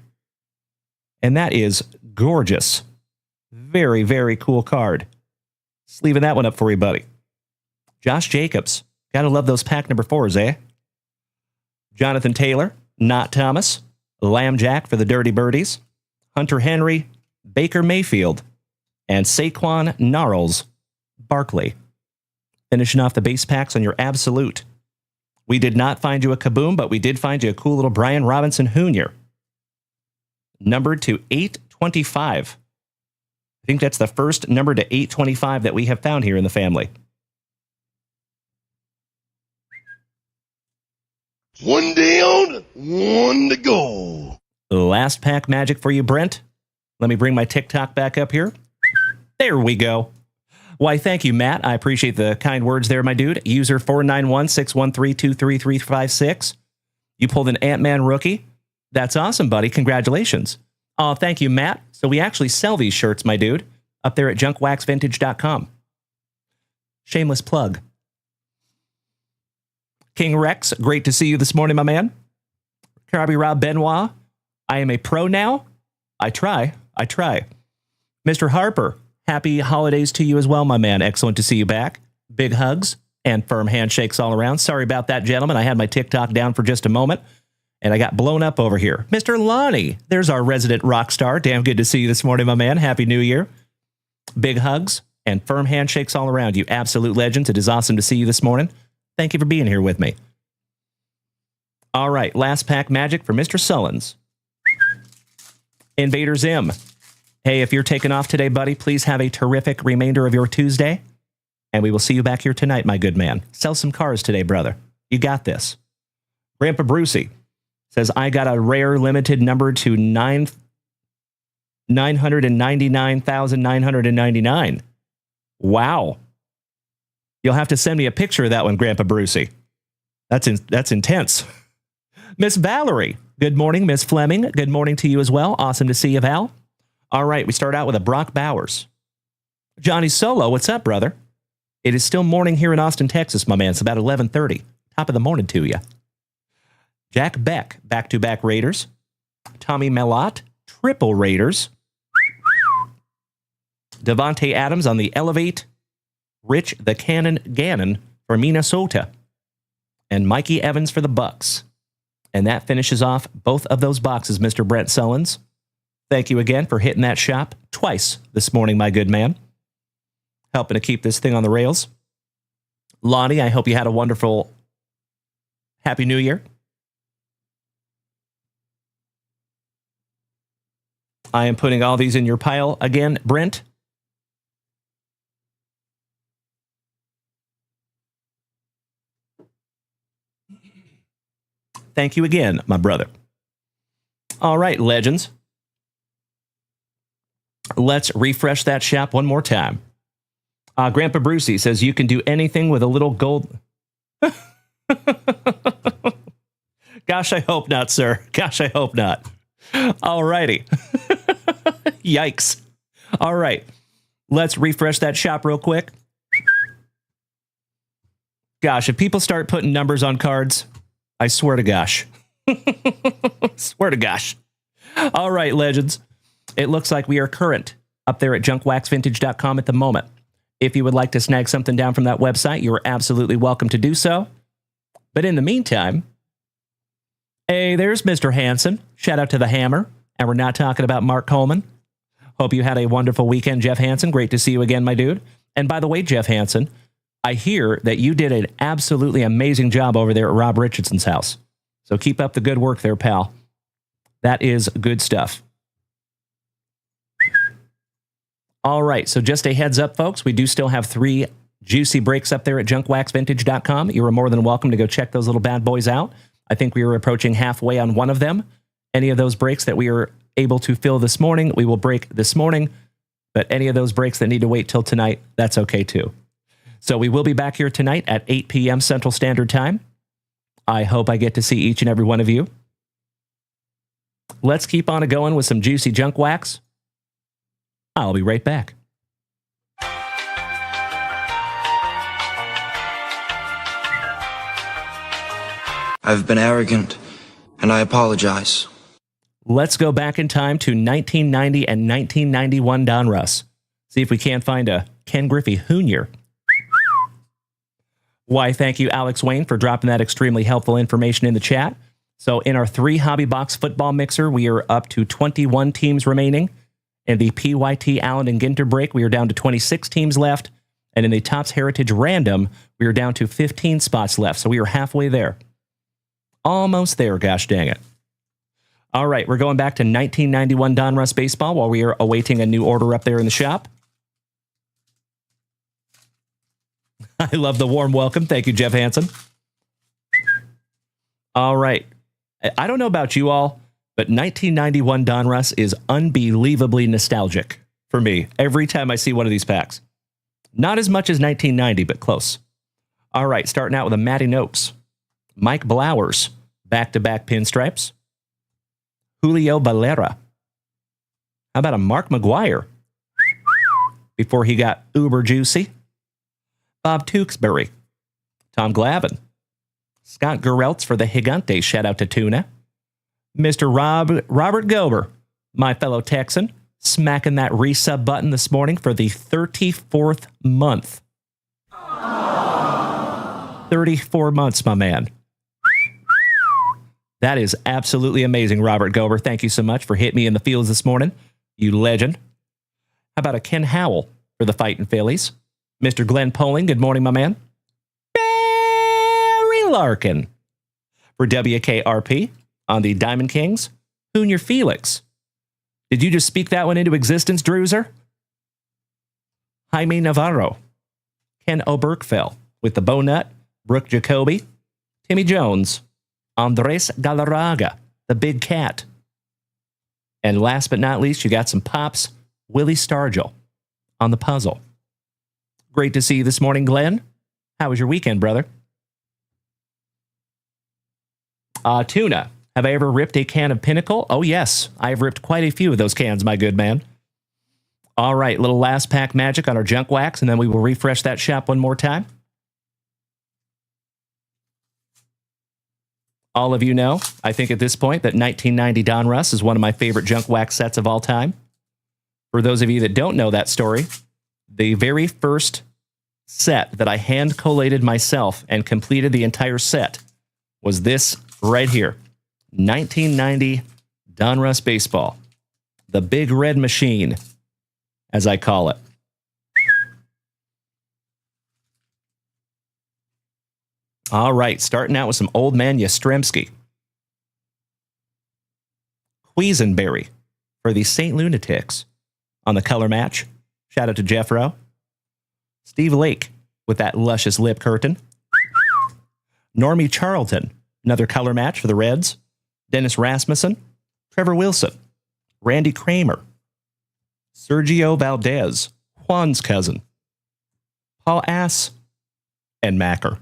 And that is gorgeous. Very, very cool card. Just leaving that one up for you, buddy. Josh Jacobs. Gotta love those pack number 4s, eh? Jonathan Taylor, Not Thomas. Lamb Jack for the Dirty Birdies. Hunter Henry, Baker Mayfield, and Saquon Gnarls Barkley. Finishing off the base packs on your absolute. We did not find you a kaboom, but we did find you a cool little Brian Robinson Jr. Numbered to 825. I think that's the first number to 825 that we have found here in the family. One down, one to go. Last pack magic for you, Brent. Let me bring my TikTok back up here. There we go. Why, thank you, Matt. I appreciate the kind words there, my dude. User 491-613-23356. You pulled an Ant-Man rookie. That's awesome, buddy. Congratulations. Oh, thank you, Matt. So we actually sell these shirts, my dude, up there at junkwaxvintage.com. Shameless plug. King Rex, great to see you this morning, my man. Kirby Rob Benoit. I am a pro now. I try. Mr. Harper, happy holidays to you as well, my man. Excellent to see you back. Big hugs and firm handshakes all around. Sorry about that, gentlemen. I had my TikTok down for just a moment, and I got blown up over here. Mr. Lonnie, there's our resident rock star. Damn good to see you this morning, my man. Happy New Year. Big hugs and firm handshakes all around, you absolute legends. It is awesome to see you this morning. Thank you for being here with me. All right, last pack magic for Mr. Sullins. Invader Zim. Hey, if you're taking off today, buddy, please have a terrific remainder of your Tuesday. And we will see you back here tonight, my good man. Sell some cars today, brother. You got this. Grandpa Brucey says, I got a rare limited number to 999,999. Wow. You'll have to send me a picture of that one, Grandpa Brucey. That's intense. Miss Valerie. Good morning, Miss Fleming. Good morning to you as well. Awesome to see you, Val. All right, we start out with a Brock Bowers. Johnny Solo, what's up, brother? It is still morning here in Austin, Texas, my man. It's about 11:30. Top of the morning to you. Jack Beck, back-to-back Raiders. Tommy Mellott, triple Raiders. Devontae Adams on the Elevate. Rich the Cannon Gannon for Minnesota. And Mikey Evans for the Bucks. And that finishes off both of those boxes, Mr. Brent Sullins. Thank you again for hitting that shop twice this morning, my good man. Helping to keep this thing on the rails. Lonnie, I hope you had a wonderful Happy New Year. I am putting all these in your pile again, Brent. Thank you again, my brother. All right, legends. Let's refresh that shop one more time. Grandpa Brucey says you can do anything with a little gold. Gosh, I hope not, sir. Gosh, I hope not. All righty. Yikes. All right. Let's refresh that shop real quick. Gosh, if people start putting numbers on cards, I swear to gosh. Swear to gosh. All right, legends. It looks like we are current up there at junkwaxvintage.com at the moment. If you would like to snag something down from that website, you are absolutely welcome to do so. But in the meantime, hey, there's Mr. Hansen. Shout out to the Hammer. And we're not talking about Mark Coleman. Hope you had a wonderful weekend, Jeff Hansen. Great to see you again, my dude. And by the way, Jeff Hansen, I hear that you did an absolutely amazing job over there at Rob Richardson's house. So keep up the good work there, pal. That is good stuff. All right, so just a heads up, folks. We do still have 3 juicy breaks up there at junkwaxvintage.com. You are more than welcome to go check those little bad boys out. I think we are approaching halfway on one of them. Any of those breaks that we are able to fill this morning, we will break this morning. But any of those breaks that need to wait till tonight, that's okay too. So we will be back here tonight at 8 p.m. Central Standard Time. I hope I get to see each and every one of you. Let's keep on going with some juicy junk wax. I'll be right back. I've been arrogant, and I apologize. Let's go back in time to 1990 and 1991 Donruss. See if we can't find a Ken Griffey Jr. Why, thank you, Alex Wayne, for dropping that extremely helpful information in the chat. So in our 3 hobby box football mixer, we are up to 21 teams remaining. In the PYT Allen and Ginter break, we are down to 26 teams left. And in the Topps Heritage Random, we are down to 15 spots left. So we are halfway there. Almost there, gosh dang it. All right, we're going back to 1991 Donruss Baseball while we are awaiting a new order up there in the shop. I love the warm welcome. Thank you, Jeff Hansen. All right. I don't know about you all, but 1991 Donruss is unbelievably nostalgic for me every time I see one of these packs. Not as much as 1990, but close. All right, starting out with a Matty Noakes. Mike Blowers, back-to-back pinstripes. Julio Valera. How about a Mark McGuire? Before he got uber juicy. Bob Tewksbury. Tom Glavine. Scott Gereltz for the Gigantes. Shout out to Tuna. Mr. Robert Gober, my fellow Texan, smacking that resub button this morning for the 34th month. 34 months, my man. That is absolutely amazing, Robert Gober. Thank you so much for hitting me in the fields this morning. You legend. How about a Ken Howell for the Fightin' Phillies? Mr. Glenn Poling, good morning, my man. Barry Larkin for WKRP on the Diamond Kings. Junior Felix. Did you just speak that one into existence, Druzer? Jaime Navarro. Ken Oberkfell with the Bownutt. Brooke Jacoby. Timmy Jones. Andres Galarraga, the Big Cat. And last but not least, you got some pops. Willie Stargell on the puzzle. Great to see you this morning, Glenn. How was your weekend, brother? Tuna, have I ever ripped a can of Pinnacle? Oh, yes. I've ripped quite a few of those cans, my good man. All right, little last pack magic on our junk wax, and then we will refresh that shop one more time. All of you know, I think at this point, that 1990 Donruss is one of my favorite junk wax sets of all time. For those of you that don't know that story, the very first set that I hand collated myself and completed the entire set was this right here. 1990 Donruss Baseball. The Big Red Machine, as I call it. All right, starting out with some Old Man Yastrzemski. Quisenberry for the St. Lunatics on the color match. Shout out to Jeff Rowe. Steve Lake with that luscious lip curtain. Normie Charlton, another color match for the Reds. Dennis Rasmussen. Trevor Wilson. Randy Kramer. Sergio Valdez, Juan's cousin. Paul Ass. And Macker.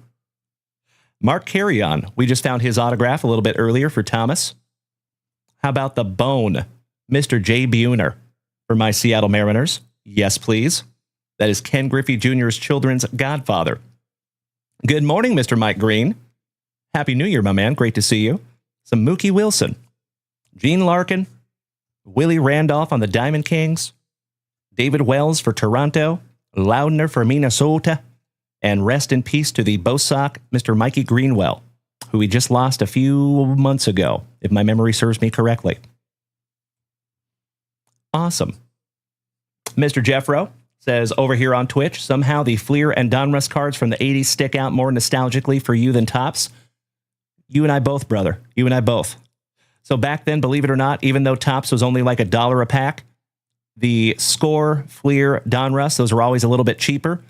Mark Carrion, we just found his autograph a little bit earlier for Thomas. How about the Bone, Mr. Jay Buhner for my Seattle Mariners? Yes, please. That is Ken Griffey Jr.'s children's godfather. Good morning, Mr. Mike Green. Happy New Year, my man. Great to see you. Some Mookie Wilson. Gene Larkin. Willie Randolph on the Diamond Kings. David Wells for Toronto. Loudner for Minnesota. And rest in peace to the Bosock, Mr. Mikey Greenwell, who we just lost a few months ago, if my memory serves me correctly. Awesome. Mr. Jeffro says over here on Twitch, somehow the Fleer and Donruss cards from the 80s stick out more nostalgically for you than Topps. You and I both, brother. You and I both. So back then, believe it or not, even though Topps was only like $1 a pack, the Score, Fleer, Donruss, those were always a little bit cheaper.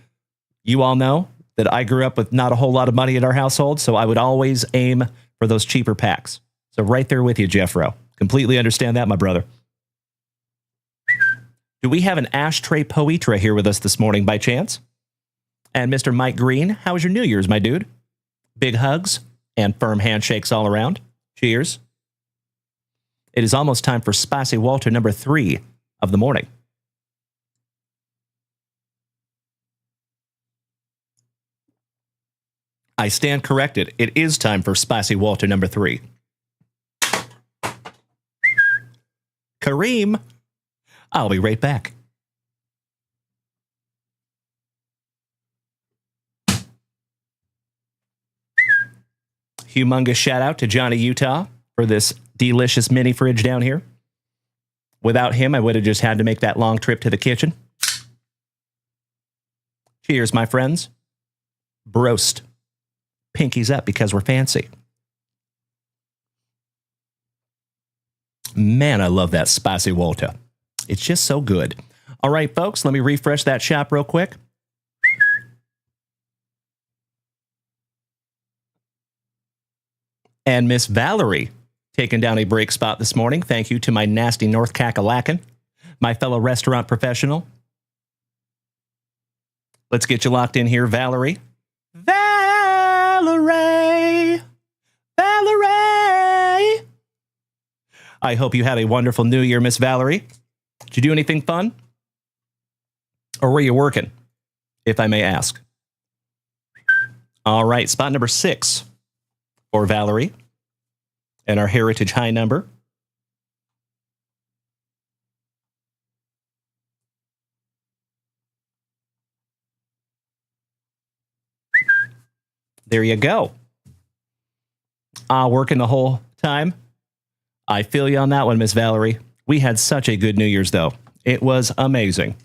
You all know that I grew up with not a whole lot of money in our household, so I would always aim for those cheaper packs. So right there with you, Jeffro. Completely understand that, my brother. Do we have an Ashtray Poetra here with us this morning by chance? And Mr. Mike Green, how was your New Year's, my dude? Big hugs and firm handshakes all around. Cheers. It is almost time for Spicy Walter number 3 of the morning. I stand corrected. It is time for Spicy Walter number 3. Kareem, I'll be right back. Humongous shout out to Johnny Utah for this delicious mini fridge down here. Without him, I would have just had to make that long trip to the kitchen. Cheers, my friends. Broast. Pinkies up because we're fancy. Man, I love that Spicy Walter. It's just so good. All right, folks, let me refresh that shop real quick. And Miss Valerie taking down a break spot this morning. Thank you to my nasty North Kakalaki, my fellow restaurant professional. Let's get you locked in here, Valerie. Valerie! Valerie! I hope you had a wonderful New Year, Miss Valerie. Did you do anything fun? Or were you working, if I may ask? All right, spot number 6 for Valerie and our Heritage High number. There you go. Working the whole time. I feel you on that one, Miss Valerie. We had such a good New Year's, though. It was amazing.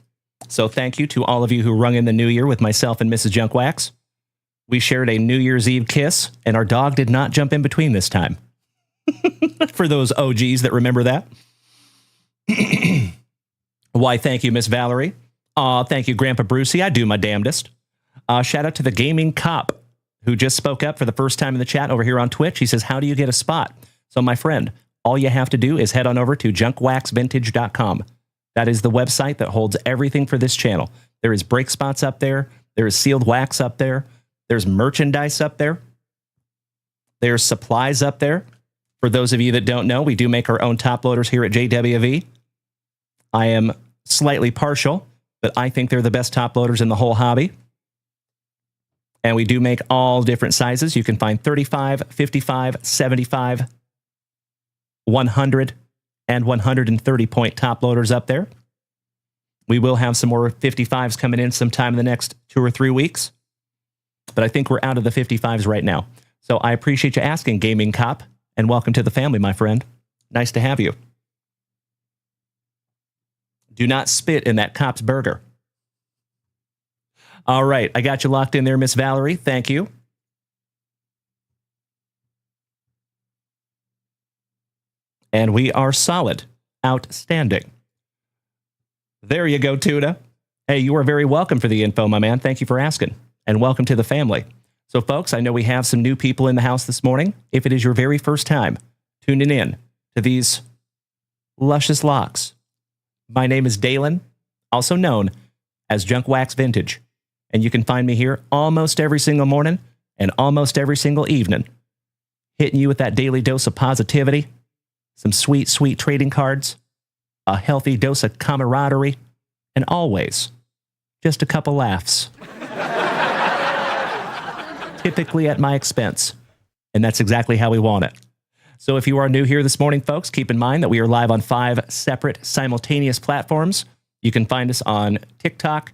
So thank you to all of you who rung in the New Year with myself and Mrs. Junkwax. We shared a New Year's Eve kiss, and our dog did not jump in between this time. For those OGs that remember that. Why, thank you, Miss Valerie. Thank you, Grandpa Brucey. I do my damnedest. Shout out to the Gaming Cop, who just spoke up for the first time in the chat over here on Twitch. He says, how do you get a spot? So, my friend, all you have to do is head on over to junkwaxvintage.com. That is the website that holds everything for this channel. There is break spots up there. There is sealed wax up there. There's merchandise up there. There's supplies up there. For those of you that don't know, we do make our own top loaders here at JWV. I am slightly partial, but I think they're the best top loaders in the whole hobby. And we do make all different sizes. You can find 35, 55, 75, 100, and 130 point top loaders up there. We will have some more 55s coming in sometime in the next 2 or 3 weeks. But I think we're out of the 55s right now. So I appreciate you asking, Gaming Cop, and welcome to the family, my friend. Nice to have you. Do not spit in that cop's burger. All right, I got you locked in there, Miss Valerie. Thank you. And we are solid. Outstanding. There you go, Tuna. Hey, you are very welcome for the info, my man. Thank you for asking. And welcome to the family. So, folks, I know we have some new people in the house this morning. If it is your very first time tuning in to these luscious locks, my name is Dalen, also known as Junk Wax Vintage. And you can find me here almost every single morning and almost every single evening, hitting you with that daily dose of positivity, some sweet, sweet trading cards, a healthy dose of camaraderie, and always just a couple laughs. Typically at my expense. And that's exactly how we want it. So if you are new here this morning, folks, keep in mind that we are live on 5 separate simultaneous platforms. You can find us on TikTok,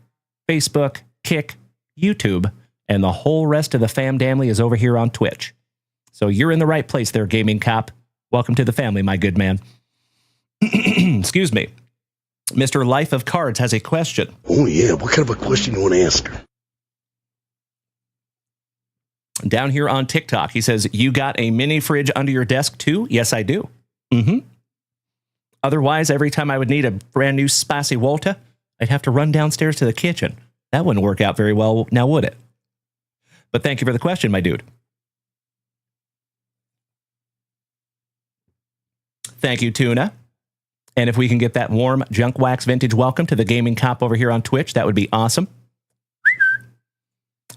Facebook, Kick, YouTube, and the whole rest of the famdamly is over here on Twitch. So you're in the right place there, Gaming Cop. Welcome to the family, my good man. Excuse me. Mr. Life of Cards has a question. Oh, yeah. What kind of a question you want to ask her? Down here on TikTok, he says, you got a mini fridge under your desk too? Yes, I do. Otherwise, every time I would need a brand new Spicy Walter, I'd have to run downstairs to the kitchen. That wouldn't work out very well now, would it? But thank you for the question, my dude. Thank you, Tuna. And if we can get that warm Junk Wax Vintage welcome to the Gaming Cop over here on Twitch, that would be awesome.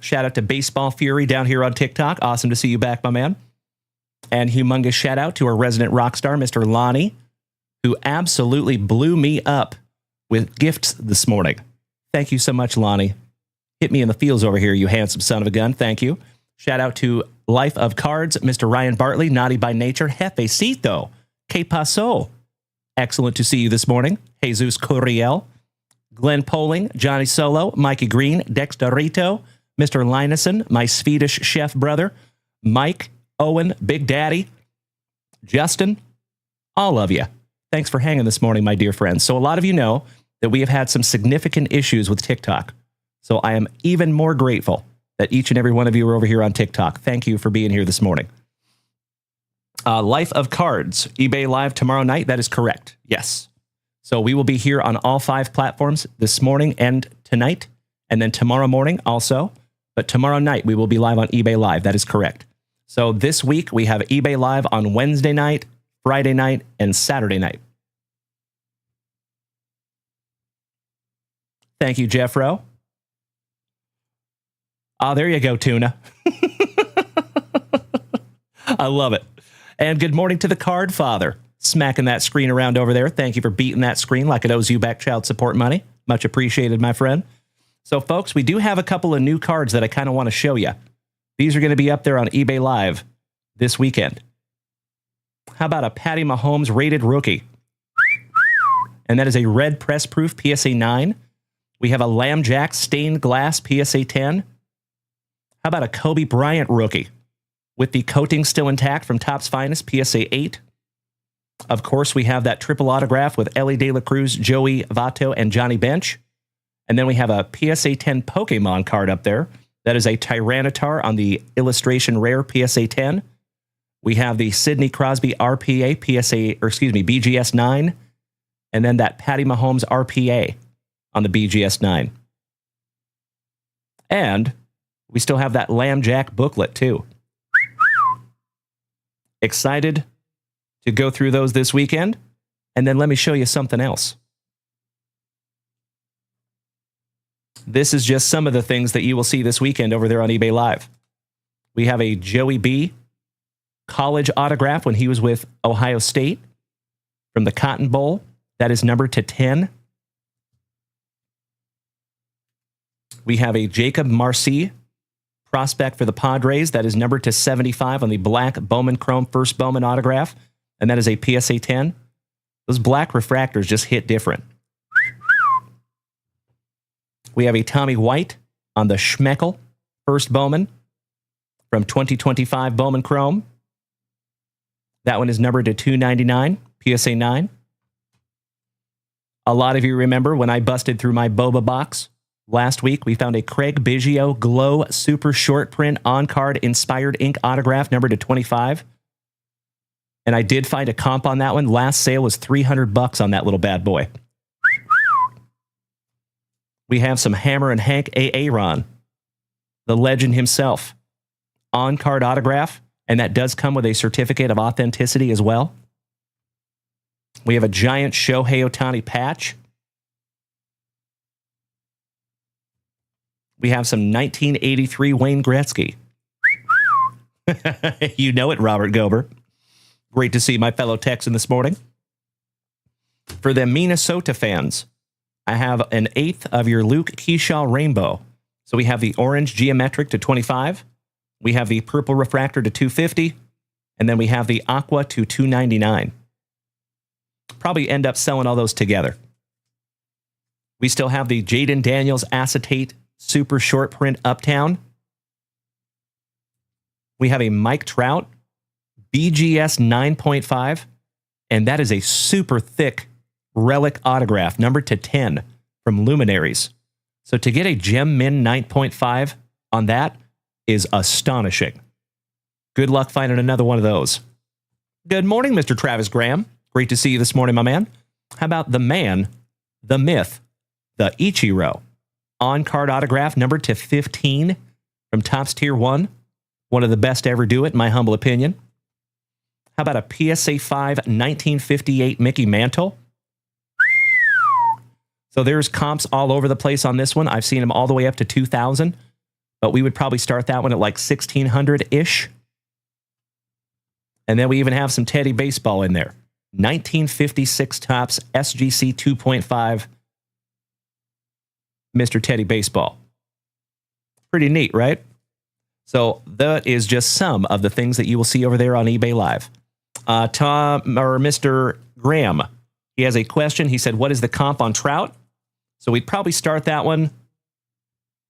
Shout out to Baseball Fury down here on TikTok. Awesome to see you back, my man. And humongous shout out to our resident rock star, Mr. Lonnie, who absolutely blew me up with gifts this morning. Thank you so much, Lonnie. Hit me in the fields over here, you handsome son of a gun. Thank you. Shout out to Life of Cards, Mr. Ryan Bartley, naughty by nature. Jefecito. Que paso? Excellent to see you this morning. Jesus Curiel. Glenn Poling, Johnny Solo, Mikey Green, Dexterito, Mr. Lineson, my Swedish chef brother, Mike, Owen, Big Daddy, Justin, all of you. Thanks for hanging this morning, my dear friends. So a lot of you know that we have had some significant issues with TikTok. So I am even more grateful that each and every one of you are over here on TikTok. Thank you for being here this morning. Life of Cards, eBay Live tomorrow night. That is correct. Yes. So we will be here on all 5 platforms this morning and tonight, and then tomorrow morning also. But tomorrow night we will be live on eBay Live. That is correct. So this week we have eBay Live on Wednesday night, Friday night, and Saturday night. Thank you, Jeffro. There you go, Tuna. I love it. And good morning to the Card Father. Smacking that screen around over there. Thank you for beating that screen like it owes you back child support money. Much appreciated, my friend. So, folks, we do have a couple of new cards that I kind of want to show you. These are going to be up there on eBay Live this weekend. How about a Patty Mahomes rated rookie? And that is a red press proof PSA 9. We have a Lamb Jack stained glass PSA 10. How about a Kobe Bryant rookie with the coating still intact from Topps Finest PSA 8? Of course, we have that triple autograph with Ellie De La Cruz, Joey Votto, and Johnny Bench. And then we have a PSA 10 Pokemon card up there. That is a Tyranitar on the Illustration Rare PSA 10. We have the Sidney Crosby RPA BGS 9. And then that Patty Mahomes RPA on the BGS 9. And we still have that Lamb Jack booklet, too. Excited to go through those this weekend. And then let me show you something else. This is just some of the things that you will see this weekend over there on eBay Live. We have a Joey B college autograph when he was with Ohio State from the Cotton Bowl. That is numbered to 10. We have a Jacob Marcy prospect for the Padres. That is numbered to 75 on the black Bowman Chrome first Bowman autograph. And that is a PSA 10. Those black refractors just hit different. We have a Tommy White on the Schmeckel first Bowman from 2025 Bowman Chrome. That one is numbered to 299, PSA 9. A lot of you remember when I busted through my Boba box last week, we found a Craig Biggio Glow Super Short Print on-card inspired ink autograph numbered to 25. And I did find a comp on that one. Last sale was $300 on that little bad boy. We have some Hammer and Hank Aaron, the legend himself, on-card autograph, and that does come with a certificate of authenticity as well. We have a giant Shohei Ohtani patch. We have some 1983 Wayne Gretzky. You know it, Robert Gober. Great to see my fellow Texan this morning. For the Minnesota fans, I have an 1/8 of your Luke Keyshaw Rainbow. So we have the orange geometric to 25. We have the purple refractor to 250. And then we have the aqua to 299. Probably end up selling all those together. We still have the Jaden Daniels acetate super short print Uptown. We have a Mike Trout BGS 9.5, and that is a super thick relic autograph, numbered to 10 from Luminaries. So to get a Gem Min 9.5 on that is astonishing. Good luck finding another one of those. Good morning, Mr. Travis Graham. Great to see you this morning, my man. How about the man, the myth, the Ichiro on-card autograph numbered to 15 from Topps Tier 1. One of the best to ever do it, in my humble opinion. How about a PSA 5 1958 Mickey Mantle? So there's comps all over the place on this one. I've seen them all the way up to 2,000. but we would probably start that one at like 1,600-ish. And then we even have some Teddy Baseball in there. 1956 Topps SGC 2.5 Mr. Teddy Baseball. Pretty neat, right? So that is just some of the things that you will see over there on eBay Live. Mr. Graham, he has a question. He said, what is the comp on Trout? So we'd probably start that one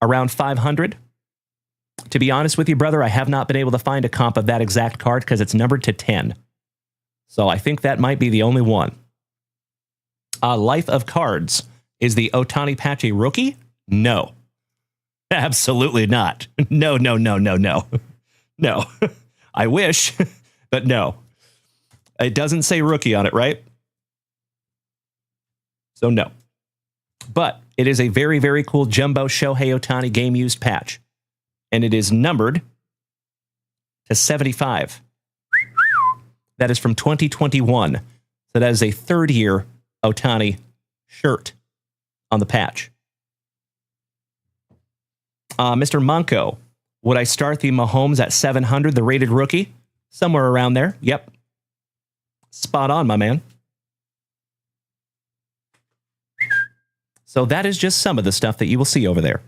around 500. To be honest with you, brother, I have not been able to find a comp of that exact card because it's numbered to 10. So I think that might be the only one. Life of Cards. Is the Ohtani patch a rookie? No. Absolutely not. No. No. I wish, but no. It doesn't say rookie on it, right? So no. But it is a very, very cool jumbo Shohei Ohtani game-used patch. And it is numbered to 75. That is from 2021. So that is a third-year Ohtani shirt on the patch. Mr. Monko, would I start the Mahomes at 700, the rated rookie? Somewhere around there. Yep. Spot on, my man. So that is just some of the stuff that you will see over there.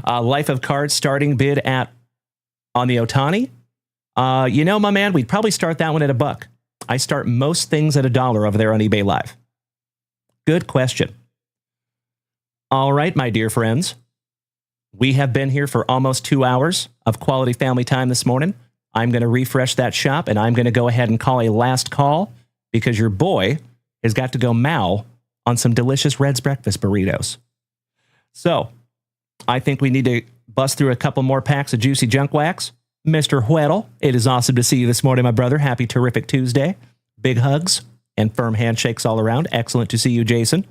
Life of Cards starting bid on the Ohtani. My man, we'd probably start that one at $1. I start most things at $1 over there on eBay Live. Good question. All right, my dear friends. We have been here for almost 2 hours of quality family time this morning. I'm going to refresh that shop, and I'm going to go ahead and call a last call because your boy has got to go mow on some delicious Red's breakfast burritos. So I think we need to bust through a couple more packs of juicy junk wax. Mr. Weddle, it is awesome to see you this morning, my brother. Happy terrific Tuesday. Big hugs and firm handshakes all around. Excellent to see you, Jason.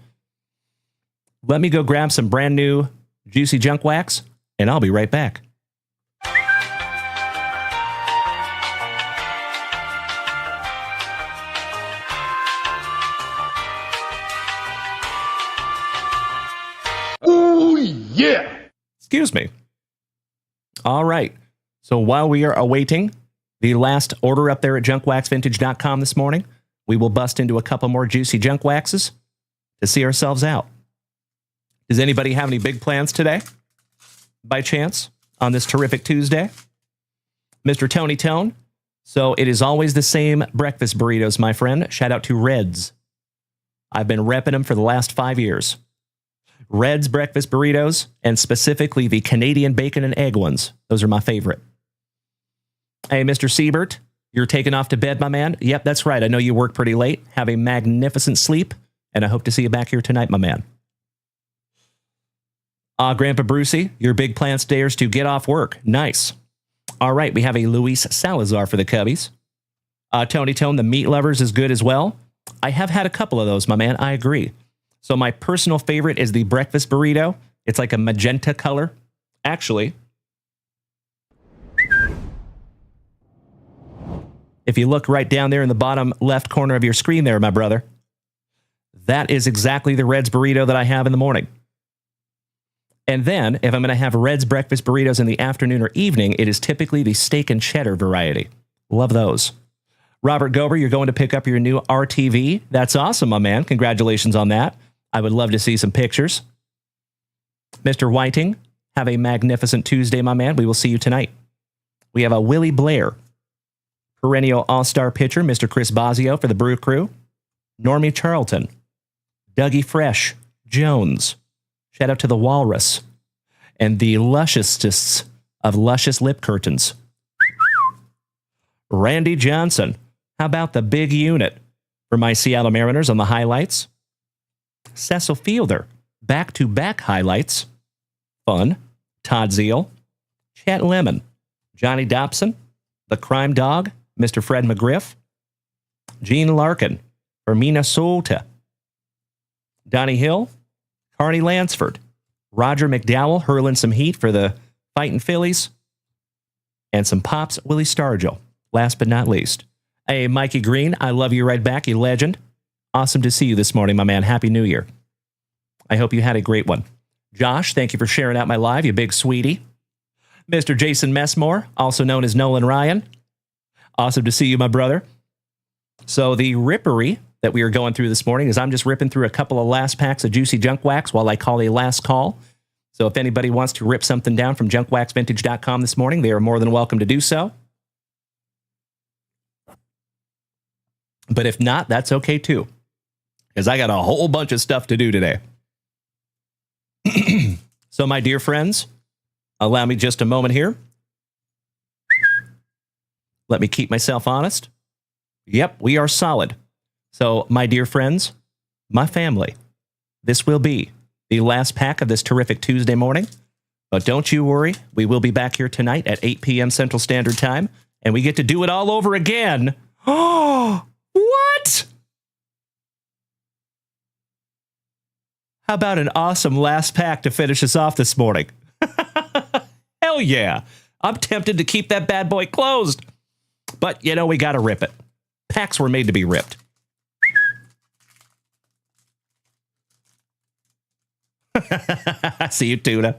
Let me go grab some brand new juicy junk wax, and I'll be right back. Oh, yeah. Excuse me. All right. So while we are awaiting the last order up there at junkwaxvintage.com this morning, we will bust into a couple more juicy junk waxes to see ourselves out. Does anybody have any big plans today, by chance, on this terrific Tuesday? Mr. Tony Tone. So it is always the same breakfast burritos, my friend. Shout out to Red's. I've been repping them for the last 5 years. Red's breakfast burritos, and specifically the Canadian bacon and egg ones. Those are my favorite. Hey, Mr. Siebert, you're taking off to bed, my man? Yep, that's right. I know you work pretty late. Have a magnificent sleep, and I hope to see you back here tonight, my man. Grandpa Brucey, your big plan today is to get off work. Nice. All right, we have a Luis Salazar for the Cubbies. Tony Tone, the meat lovers, is good as well. I have had a couple of those, my man. I agree. So my personal favorite is the breakfast burrito. It's like a magenta color. Actually, if you look right down there in the bottom left corner of your screen there, my brother, that is exactly the Red's burrito that I have in the morning. And then, if I'm going to have Red's breakfast burritos in the afternoon or evening, it is typically the steak and cheddar variety. Love those. Robert Gober, you're going to pick up your new RTV. That's awesome, my man. Congratulations on that. I would love to see some pictures. Mr. Whiting, have a magnificent Tuesday, my man. We will see you tonight. We have a Willie Blair, perennial all-star pitcher, Mr. Chris Bosio for the Brew Crew. Normie Charlton, Dougie Fresh, Jones. Shout out to the Walrus and the lusciousest of luscious lip curtains. Randy Johnson. How about the big unit for my Seattle Mariners on the highlights? Cecil Fielder. Back-to-back highlights. Fun. Todd Zeal. Chet Lemon. Johnny Dobson. The Crime Dog. Mr. Fred McGriff. Gene Larkin for Minnesota. Donnie Hill. Carney Lansford, Roger McDowell hurling some heat for the Fighting Phillies, and some Pops Willie Stargell, last but not least. Hey, Mikey Green, I love you right back, you legend. Awesome to see you this morning, my man. Happy New Year. I hope you had a great one. Josh, thank you for sharing out my live, you big sweetie. Mr. Jason Messmore, also known as Nolan Ryan. Awesome to see you, my brother. So the rippery that we are going through this morning is I'm just ripping through a couple of last packs of Juicy Junk Wax while I call a last call. So if anybody wants to rip something down from junkwaxvintage.com this morning, they are more than welcome to do so. But if not, that's okay too, because I got a whole bunch of stuff to do today. So my dear friends, allow me just a moment here. Let me keep myself honest. Yep, we are solid. So, my dear friends, my family, this will be the last pack of this terrific Tuesday morning. But don't you worry, we will be back here tonight at 8 p.m. Central Standard Time, and we get to do it all over again. Oh, what? How about an awesome last pack to finish us off this morning? Hell yeah. I'm tempted to keep that bad boy closed. But, you know, we got to rip it. Packs were made to be ripped. See you, Tuna.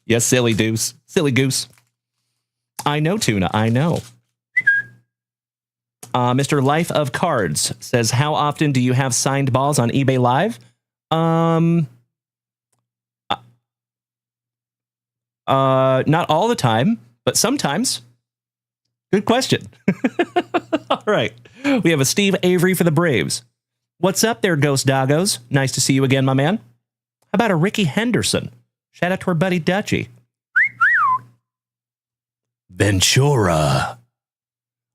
Yes, silly deuce. Silly goose. I know, Tuna. I know. Mr. Life of Cards says, how often do you have signed balls on eBay Live? Not all the time, but sometimes. Good question. All right. We have a Steve Avery for the Braves. What's up there, Ghost Doggos? Nice to see you again, my man. How about a Ricky Henderson? Shout out to our buddy Dutchy. Ventura.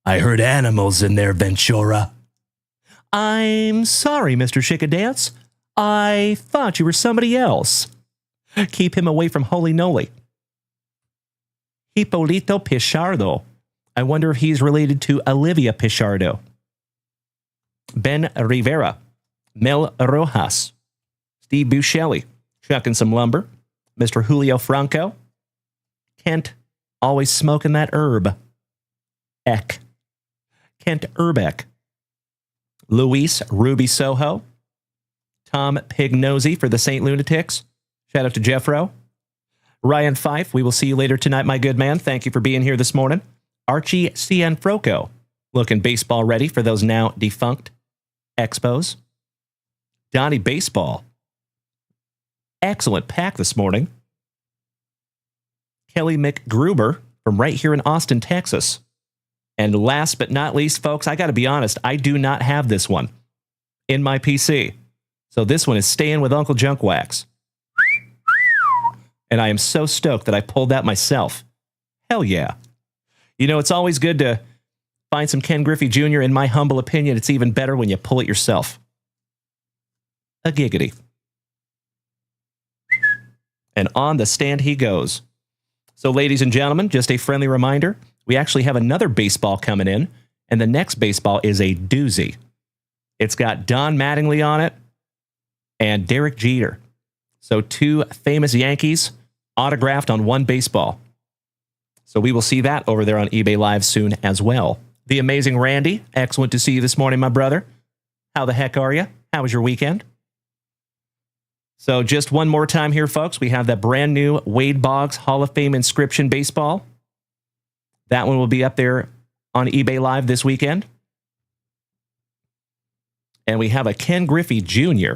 I heard animals in there, Ventura. I'm sorry, Mr. Chickadance. I thought you were somebody else. Keep him away from Holy Noly. Hippolito Pichardo. I wonder if he's related to Olivia Pichardo. Ben Rivera. Mel Rojas. Steve Buscelli. Chucking some lumber. Mr. Julio Franco. Kent. Always smoking that herb. Eck. Kent Urbeck. Luis Ruby Soho. Tom Pignosy for the St. Lunatics. Shout out to Jeffro. Ryan Fife, we will see you later tonight, my good man. Thank you for being here this morning. Archie Cianfrocco, looking baseball ready for those now defunct Expos. Donnie Baseball. Excellent pack this morning. Kelly McGruber from right here in Austin, Texas. And last but not least, folks, I got to be honest, I do not have this one in my PC. So this one is staying with Uncle Junk Wax. And I am so stoked that I pulled that myself. Hell yeah. You know, it's always good to find some Ken Griffey Jr. In my humble opinion, it's even better when you pull it yourself. A giggity. And on the stand he goes. So, ladies and gentlemen, just a friendly reminder, we actually have another baseball coming in, and the next baseball is a doozy. It's got Don Mattingly on it and Derek Jeter. So, two famous Yankees autographed on one baseball. So we will see that over there on eBay Live soon as well. The amazing Randy, excellent to see you this morning, my brother. How the heck are you? How was your weekend? So just one more time here, folks. We have that brand new Wade Boggs Hall of Fame inscription baseball. That one will be up there on eBay Live this weekend. And we have a Ken Griffey Jr.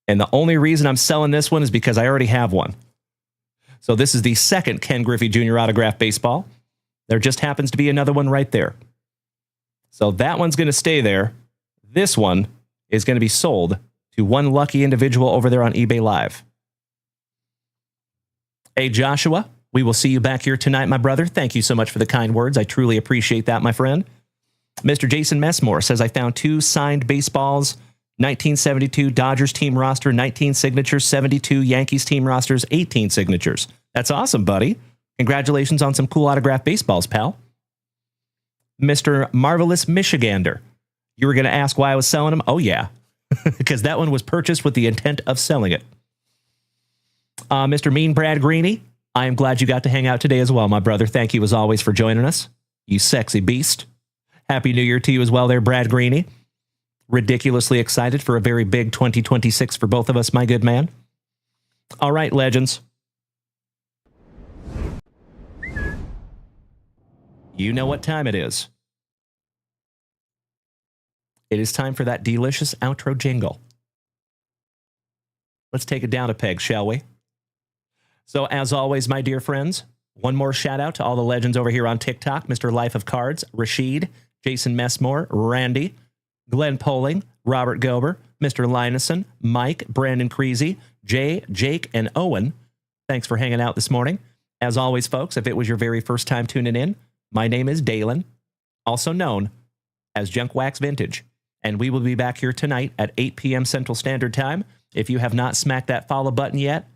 And the only reason I'm selling this one is because I already have one. So this is the second Ken Griffey Jr. autograph baseball. There just happens to be another one right there. So that one's going to stay there. This one is going to be sold to one lucky individual over there on eBay Live. Hey, Joshua, we will see you back here tonight, my brother. Thank you so much for the kind words. I truly appreciate that, my friend. Mr. Jason Messmore says, I found 2 signed baseballs, 1972 Dodgers team roster, 19 signatures, 72 Yankees team rosters, 18 signatures. That's awesome, buddy. Congratulations on some cool autographed baseballs, pal. Mr. Marvelous Michigander. You were going to ask why I was selling them? Oh, yeah. Because that one was purchased with the intent of selling it. Mr. Mean Brad Greeny, I am glad you got to hang out today as well, my brother. Thank you as always for joining us. You sexy beast. Happy New Year to you as well there, Brad Greeny. Ridiculously excited for a very big 2026 for both of us, my good man. All right, legends. You know what time it is. It is time for that delicious outro jingle. Let's take it down a peg, shall we? So, as always, my dear friends, one more shout out to all the legends over here on TikTok, Mr. Life of Cards, Rashid, Jason Messmore, Randy, Glenn Poling, Robert Gober, Mr. Lineson, Mike, Brandon Creasy, Jay, Jake, and Owen. Thanks for hanging out this morning. As always, folks, if it was your very first time tuning in, my name is Dalen, also known as Junk Wax Vintage, and we will be back here tonight at 8 p.m. Central Standard Time. If you have not smacked that follow button yet,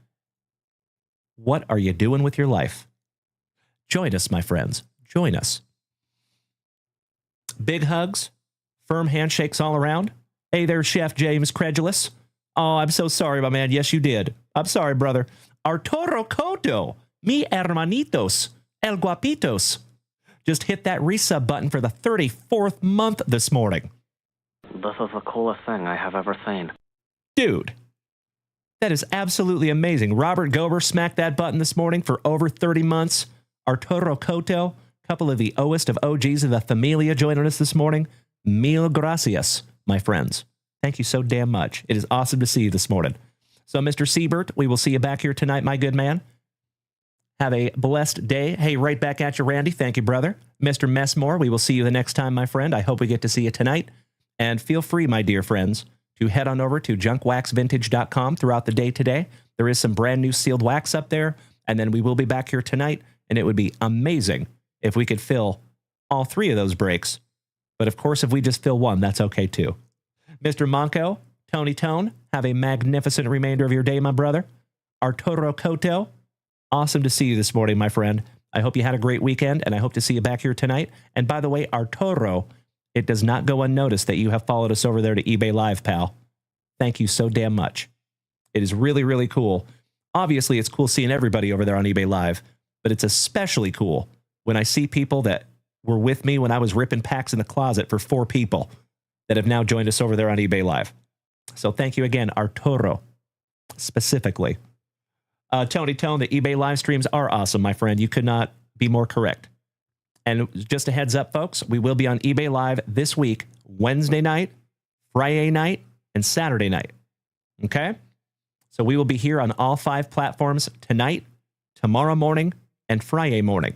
what are you doing with your life? Join us, my friends. Join us. Big hugs, firm handshakes all around. Hey there, Chef James Credulous. Oh, I'm so sorry, my man. Yes, you did. I'm sorry, brother. Arturo Coto, mi hermanitos, el guapitos. Just hit that resub button for the 34th month this morning. This is the coolest thing I have ever seen. Dude, that is absolutely amazing. Robert Gober smacked that button this morning for over 30 months. Arturo Coto, a couple of the oest of OGs of the familia joining us this morning. Mil gracias, my friends. Thank you so damn much. It is awesome to see you this morning. So, Mr. Siebert, we will see you back here tonight, my good man. Have a blessed day. Hey, right back at you, Randy. Thank you, brother. Mr. Messmore, we will see you the next time, my friend. I hope we get to see you tonight. And feel free, my dear friends, to head on over to junkwaxvintage.com throughout the day today. There is some brand new sealed wax up there. And then we will be back here tonight. And it would be amazing if we could fill all three of those breaks. But of course, if we just fill one, that's okay too. Mr. Monco, Tony Tone, have a magnificent remainder of your day, my brother. Arturo Coto, awesome to see you this morning, my friend. I hope you had a great weekend, and I hope to see you back here tonight. And by the way, Arturo, it does not go unnoticed that you have followed us over there to eBay Live, pal. Thank you so damn much. It is really, really cool. Obviously, it's cool seeing everybody over there on eBay Live, but it's especially cool when I see people that were with me when I was ripping packs in the closet for 4 people that have now joined us over there on eBay Live. So thank you again, Arturo, specifically. Tony Tone, the eBay live streams are awesome, my friend. You could not be more correct. And just a heads up, folks, we will be on eBay Live this week, Wednesday night, Friday night, and Saturday night. Okay? So we will be here on all 5 platforms tonight, tomorrow morning, and Friday morning.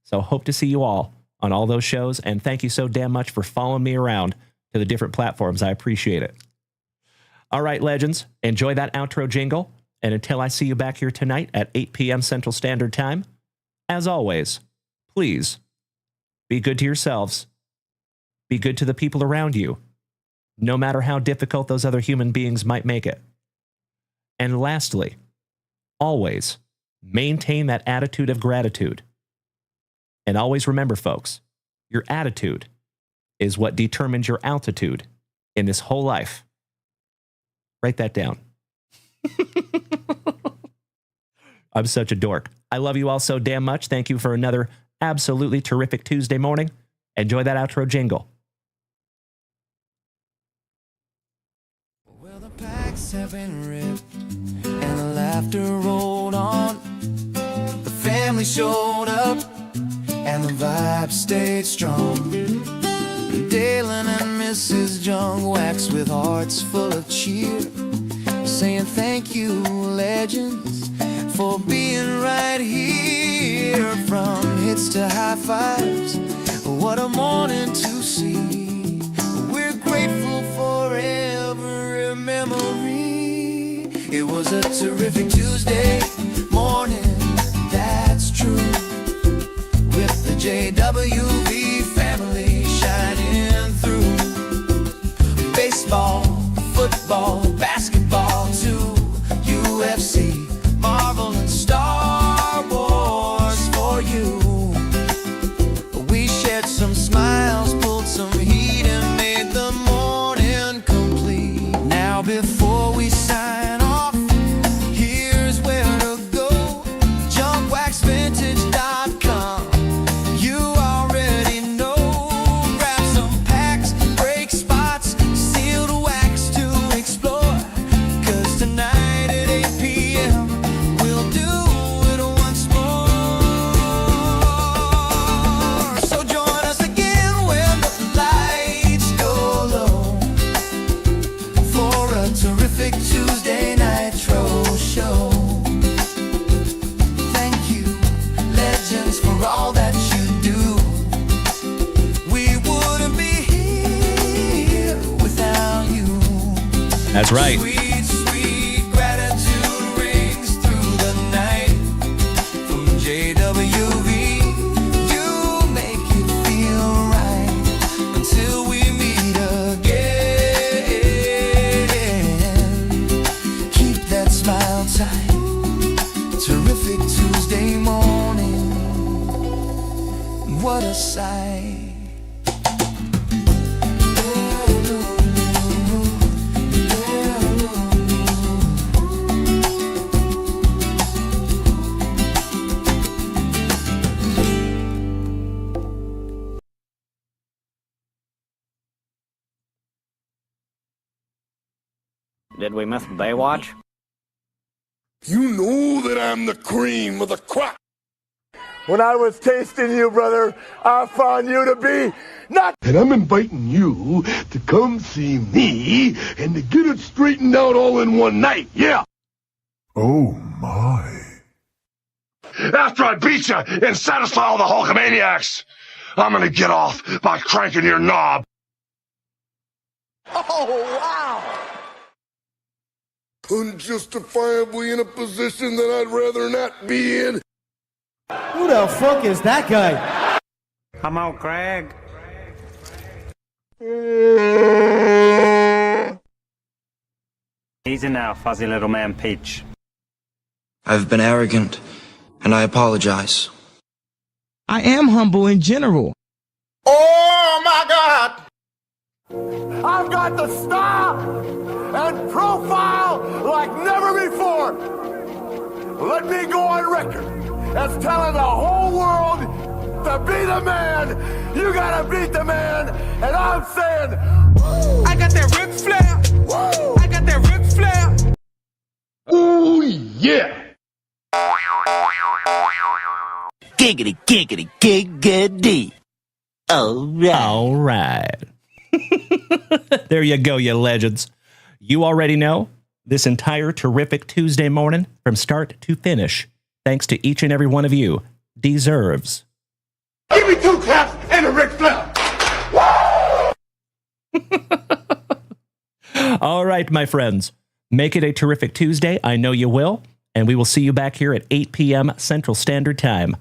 So hope to see you all on all those shows. And thank you so damn much for following me around to the different platforms. I appreciate it. All right, legends, enjoy that outro jingle. And until I see you back here tonight at 8 p.m. Central Standard Time, as always, please be good to yourselves. Be good to the people around you, no matter how difficult those other human beings might make it. And lastly, always maintain that attitude of gratitude. And always remember, folks, your attitude is what determines your altitude in this whole life. Write that down. I'm such a dork. I love you all so damn much. Thank you for another absolutely terrific Tuesday morning. Enjoy that outro jingle. Well, the packs have been ripped and the laughter rolled on. The family showed up and the vibe stayed strong. Dalen and Mrs. Junk Wax with hearts full of cheer, saying thank you, legends, for being right here. From hits to high fives, what a morning to see. We're grateful for every memory. It was a terrific Tuesday morning, that's true. With the JWB family shining through. Baseball, football, basketball, too. UFC, Marvel, and Star Wars for you. We shared some smiles, pulled some heat, and made the morning complete. Now before we sign off, here's where to That's right. Sweet, sweet gratitude rings through the night. From JWV, you make it feel right until we meet again. Keep that smile tight. Terrific Tuesday morning. What a sight. Did we miss Baywatch? You know that I'm the cream of the crop. When I was tasting you, brother, I found you to be not. And I'm inviting you to come see me and to get it straightened out all in one night, yeah. Oh, my. After I beat you and satisfy all the Hulkamaniacs, I'm gonna get off by cranking your knob. Oh, wow. Unjustifiably in a position that I'd rather not be in. Who the fuck is that guy? Come out, Craig. Easy now, fuzzy little man Peach. I've been arrogant, and I apologize. I am humble in general. Oh my God! I've got the style and profile like never before. Let me go on record as telling the whole world to be the man. You gotta beat the man, and I'm saying, woo! I got that Ric Flair. Woo! I got that Ric Flair. Ooh yeah! Giggity, giggity, giggity. All right. There you go, you legends. You already know this entire terrific Tuesday morning from start to finish, thanks to each and every one of you, deserves. Give me 2 claps and a Ric Flair. All right, my friends, make it a terrific Tuesday. I know you will. And we will see you back here at 8 p.m. Central Standard Time.